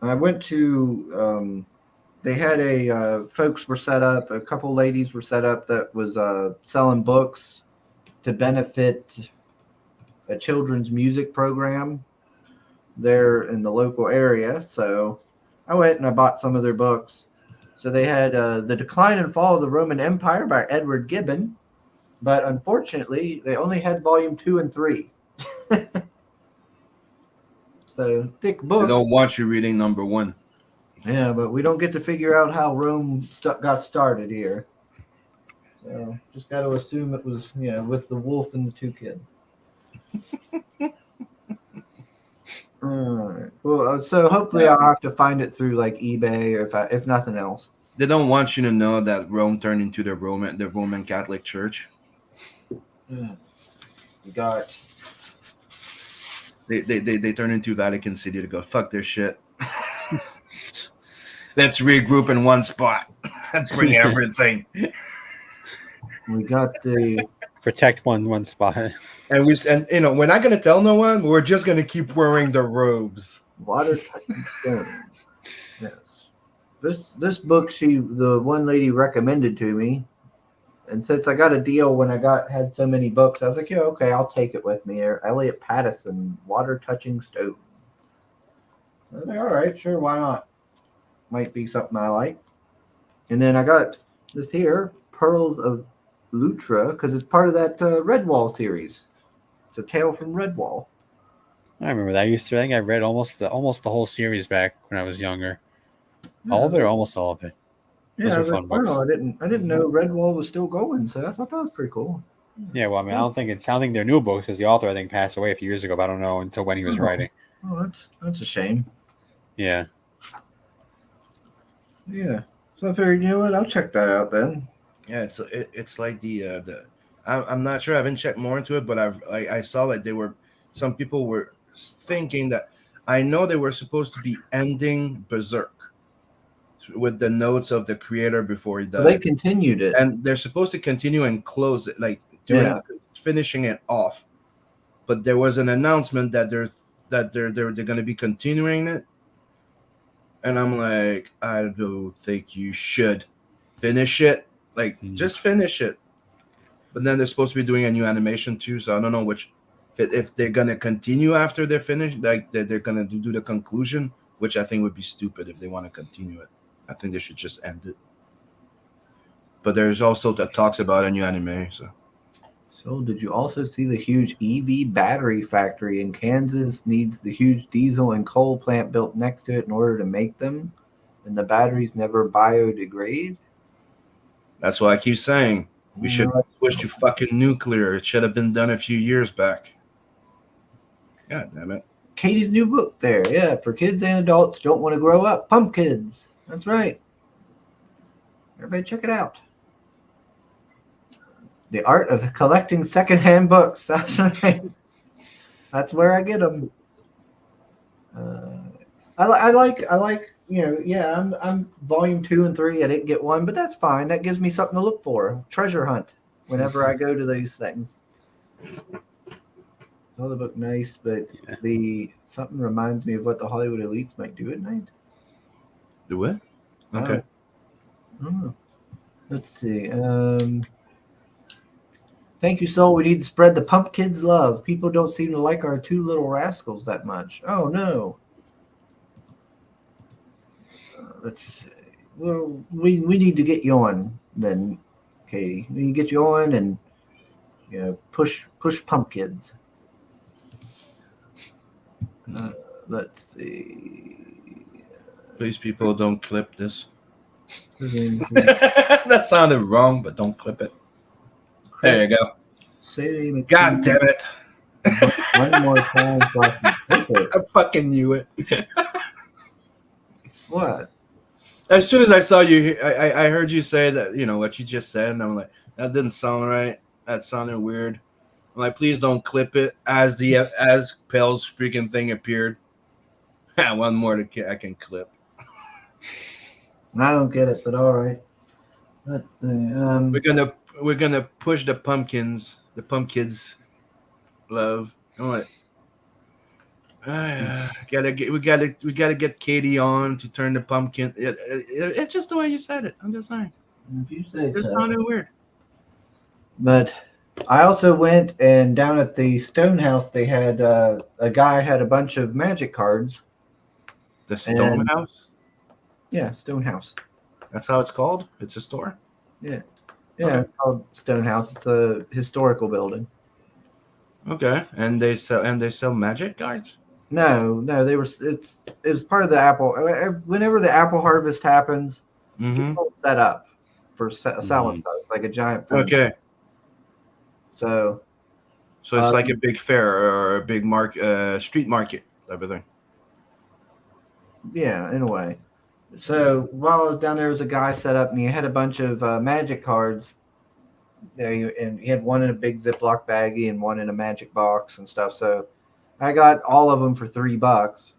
I went to. They had folks were set up. A couple ladies were set up that was selling books to benefit a children's music program there in the local area. So I went and I bought some of their books. So they had The Decline and Fall of the Roman Empire by Edward Gibbon, but unfortunately they only had volume 2 and 3. So thick They books. don't want you reading number 1. Yeah, but we don't get to figure out how Rome got started here. So just got to assume it was, with the wolf and the 2 kids. All right. Well, so hopefully I'll have to find it through like eBay or if nothing else. They don't want you to know that Rome turned into the Roman Catholic Church. Yeah. We got. They turn into Vatican City to go fuck their shit. Let's regroup in one spot and bring everything. We got the Protect one spot. And we're not gonna tell no one. We're just gonna keep wearing the robes. water touching stone. Yes. This book the one lady recommended to me, and since I got a deal when I had so many books, I was like, yeah, okay, I'll take it with me. Elliot Pattison, Water Touching Stone. I was like, all right, sure, why not? Might be something I like. And then I got this here, Pearls of Lutra, because it's part of that Redwall series. It's a tale from Redwall. I remember that. I think I read almost the whole series back when I was younger. All of it or almost all of it? Yeah, Those I are was fun like, books. wow, I didn't know Redwall was still going, so I thought that was pretty cool. Yeah, well, I mean, I don't think they're new books because the author, I think, passed away a few years ago, but I don't know until when he was writing. Oh, that's a shame. Yeah. Yeah. So I figured, you know what, I'll check that out then. Yeah, it's like I'm not sure. I haven't checked more into it, but I saw that some people were thinking that I know they were supposed to be ending Berserk with the notes of the creator before he died. So they continued it, and they're supposed to continue and close it, like finishing it off. But there was an announcement that they're going to be continuing it, and I'm like, I don't think you should finish it. Like, just finish it. But then they're supposed to be doing a new animation too, so I don't know if they're gonna continue after they're finished, like they're gonna do the conclusion, which I think would be stupid if they want to continue it. I think they should just end it. But there's also that talks about a new anime. So did you also see the huge EV battery factory in Kansas needs the huge diesel and coal plant built next to it in order to make them, and the batteries never biodegrade? That's why I keep saying we should switch to fucking nuclear. It should have been done a few years back. God damn it. Katie's new book there. Yeah, for kids and adults don't want to grow up. Pumpkins. That's right. Everybody check it out. The Art of Collecting Secondhand Books. That's right. That's where I get them. I like. I'm volume 2 and 3. I didn't get 1, but that's fine. That gives me something to look for. Treasure hunt whenever I go to these things. All the book nice, but something reminds me of what the Hollywood elites might do at night. Do what? Okay. Let's see. Thank you, Soul. We need to spread the Pumpkins love. People don't seem to like our 2 little rascals that much. Oh no. Let's see. Well, we need to get you on then, Katie. We need to get you on and push Pumpkins. Let's see. Please, people, don't clip this. That sounded wrong, but don't clip it. There you go. God damn it. One more time so I can clip it. I fucking knew it. What? As soon as I saw you, I heard you say that, what you just said, and I'm like, that didn't sound right. That sounded weird. I'm like, please don't clip it as Pale's freaking thing appeared. One more I can clip. I don't get it, but all right. Let's see. We're gonna push the pumpkins love. I'm like, we gotta get Katie on to turn the pumpkin. It's just the way you said it. I'm just saying. If you say It so. sounded weird. But I also went and down at the Stone House, they had a guy had a bunch of magic cards. The Stone And- House. Yeah, Stone House. That's how it's called. It's a store. Yeah, Okay. it's called Stone House. It's a historical building. Okay, and they sell magic cards. No, they were. It was part of the Apple. Whenever the Apple Harvest happens, Mm-hmm. people set up for selling stuff. It's like a giant. Food. Okay, So so it's like a big fair or a big street market type of thing. yeah, in a way. So while I was down there, was a guy set up, and he had a bunch of magic cards. And he had one in a big Ziploc baggie and one in a magic box and stuff. So I got all of them for $3.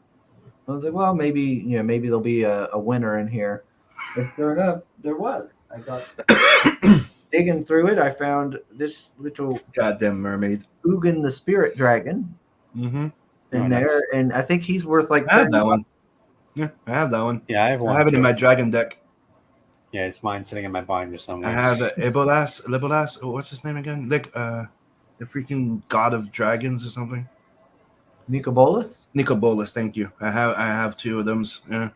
I was like, well, maybe there'll be a winner in here. And sure enough, there was. I got digging through it. I found this little Goddamn mermaid. Ugin the Spirit Dragon Mm-hmm. in Oh, there, nice. and I think he's worth like I have that $30. one. Yeah, I have that one. Yeah, I have one. I have it too. in my dragon deck. Yeah, it's mine sitting in my binder somewhere. I have Libolas. Oh, what's his name again? Like the freaking god of dragons or something. Nicobolus? Nicobolus, thank you. I have two of them. Yeah.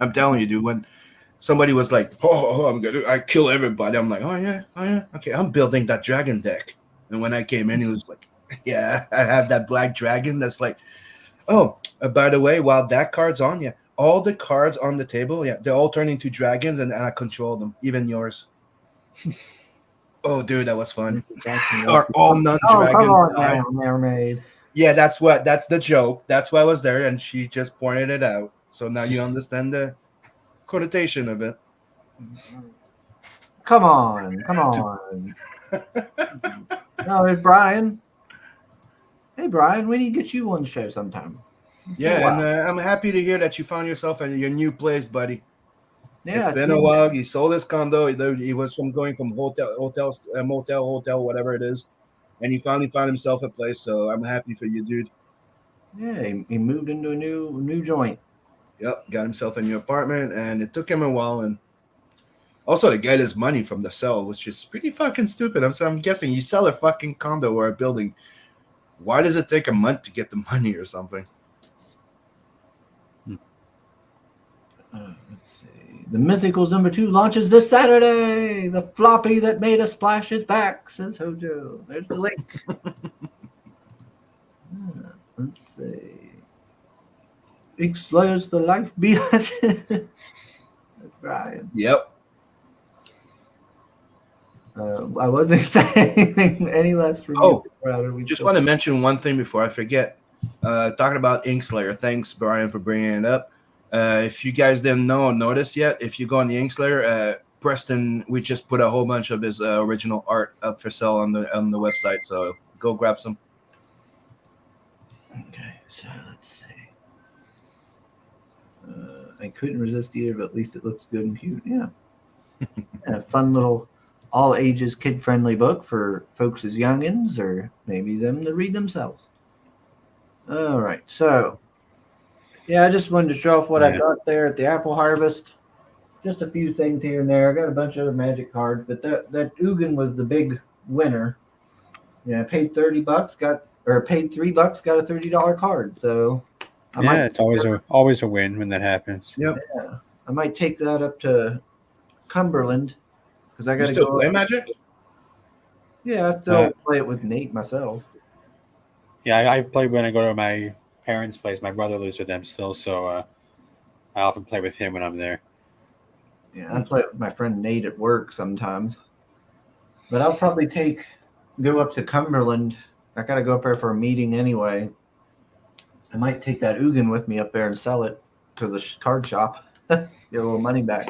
I'm telling you, dude. When somebody was like, I kill everybody," I'm like, oh yeah, okay, I'm building that dragon deck. And when I came in, he was like, yeah, I have that black dragon. That's like, oh, by the way, while that card's on, yeah, all the cards on the table, yeah, they all turn into dragons, and I control them, even yours. Oh, dude, that was fun. Are all non-dragons? Come on now, mermaid. Yeah, that's the joke. That's why I was there, and she just pointed it out. So now you understand the connotation of it. Come on. No, it's Brian. Hey, Brian, we need to get you on the show sometime. Yeah, Wow. and I'm happy to hear that you found yourself in your new place, buddy. Yeah, It's been a while. He sold his condo. He was going from motel, whatever it is, and he finally found himself a place. So I'm happy for you, dude. Yeah, he moved into a new joint. Yep, got himself a new apartment, and it took him a while. And also to get his money from the sale, which is pretty fucking stupid. I'm guessing you sell a fucking condo or a building. Why does it take a month to get the money or something? Let's see. The Mythicals #2 launches this Saturday. The floppy that made us splash is back, says Hojo. There's the link. Let's see. Explodes the life behind. That's Brian. Yep. I wasn't expecting any less from Oh, you. We just want to mention one thing before I forget. Talking about Inkslayer. Thanks, Brian, for bringing it up. If you guys didn't notice yet, if you go on the Inkslayer, Preston, we just put a whole bunch of his original art up for sale on the website. So go grab some. Okay, so let's see. I couldn't resist either, but at least it looks good and cute. Yeah. And a fun little all ages kid friendly book for folks as youngins or maybe them to read themselves. All right, so yeah, I just wanted to show off what I got there at the Apple Harvest. Just a few things here and there. I got a bunch of other magic cards, but that Ugin was the big winner. Yeah, I paid $30, paid $3, got a $30 card. So it's always a win when that happens. Yep. Yeah, I might take that up to Cumberland because I got to still go. play Magic? Yeah, I still play it with Nate myself. Yeah, I play when I go to my parents' place. My brother lives with them still, so I often play with him when I'm there. Yeah, I play it with my friend Nate at work sometimes. But I'll probably go up to Cumberland. I got to go up there for a meeting anyway. I might take that Ugin with me up there and sell it to the card shop. Get a little money back.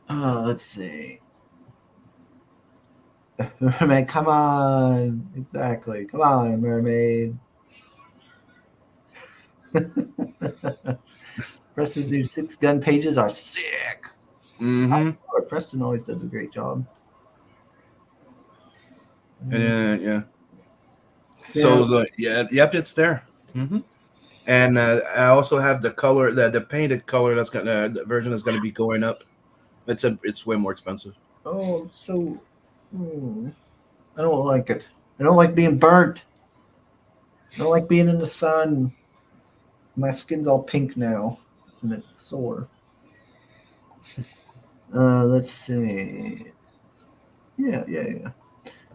Let's see. Mermaid, come on. Exactly. Come on, mermaid. Preston's new 6-gun pages are sick. Mm-hmm. Preston always does a great job. Yeah. So yep, it's there. Mm-hmm. And I also have the color, the painted color the version that's going to be going up. It's way more expensive. Oh, so I don't like it. I don't like being burnt. I don't like being in the sun. My skin's all pink now, and it's sore. Let's see. Yeah.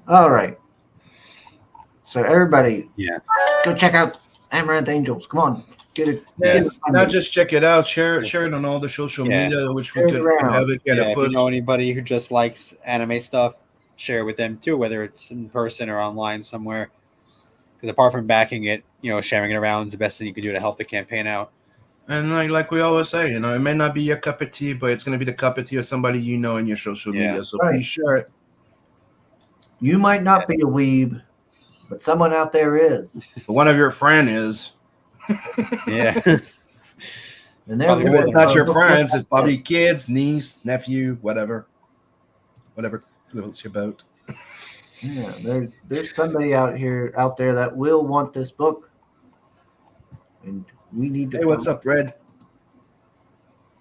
All right. So everybody, Yeah. go check out Amaranth Angels. Come on, get it. Get it Yes, not funded. just check it out, share it on all the social Yeah. media, which we Share it could around. have it get Yeah, a if you push. know anybody who just likes anime stuff, share it with them too, whether it's in person or online somewhere. Because apart from backing it, sharing it around is the best thing you can do to help the campaign out. And like we always say, it may not be your cup of tea, but it's gonna be the cup of tea of somebody you know in your social Yeah. media. So Right. please share it. You might not be a weeb, but someone out there is, But one of your friend is. Yeah. and they're Probably If more it's than not one. your friends, it's probably kids, niece, nephew, whatever floats your boat. Yeah, there's somebody out there that will want this book, and we need to. Hey, what's up, Red?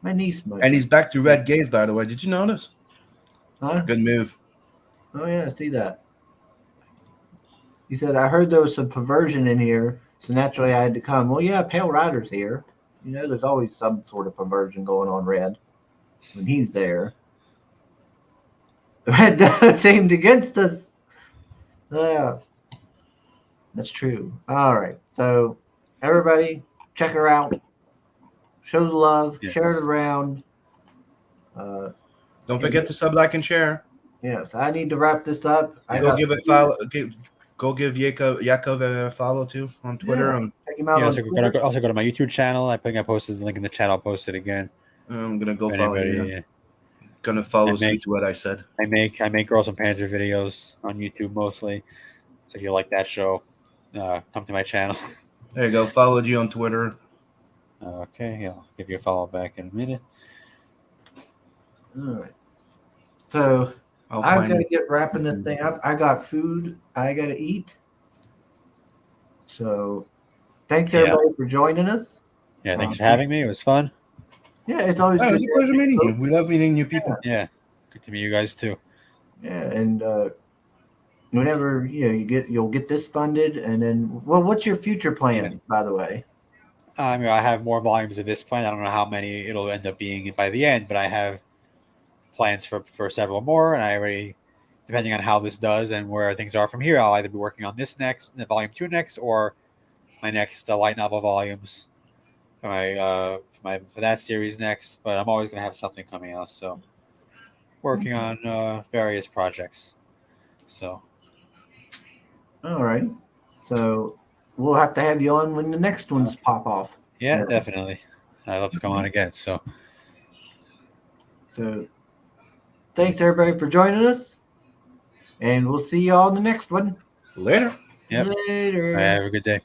My niece might. And he's back to red gaze, by the way. Did you notice? Huh? Good move. Oh yeah, I see that. He said, "I heard there was some perversion in here, so naturally I had to come." Well, yeah, Pale Rider's here. There's always some sort of perversion going on, Red, when he's there. Red does aimed against us. Yeah, that's true. All right, so everybody, check her out. Show the love. Yes. Share it around. Don't forget to sub, like, and share. Yes, I need to wrap this up. I Go got give it follow. Go give Yakov a follow too on Twitter. Yeah. Check him out Yeah, on also Twitter. go to my YouTube channel. I think I posted the link in the chat. I'll post it again. I'm gonna go If follow anybody- you. Gonna follow And make- suit to what I said. I make Girls and Panzer videos on YouTube mostly. So if you like that show, come to my channel. There you go. Followed you on Twitter. Okay, I'll give you a follow back in a minute. All right. So I'll I've find got to you. get wrapping this thing up. I got food I got to eat. So thanks Yeah. everybody for joining us. Yeah, thanks for having me. It was fun. Yeah, it's always Oh, it good. was a pleasure meeting you. We love meeting new people. Yeah, good to meet you guys too. Yeah, and whenever you'll get this funded, and then what's your future plans, by the way? I have more volumes of this plan. I don't know how many it'll end up being by the end, but I have plans for several more, and I already, depending on how this does and where things are from here, I'll either be working on this next, the volume 2 next, or my next light novel volumes for for that series next. But I'm always going to have something coming out, so working on various projects. So All right. So we'll have to have you on when the next ones pop off. yeah, definitely, I'd love to come on again. So Thanks everybody for joining us, and we'll see you all in the next one. Later. Yep. Later. have a good day.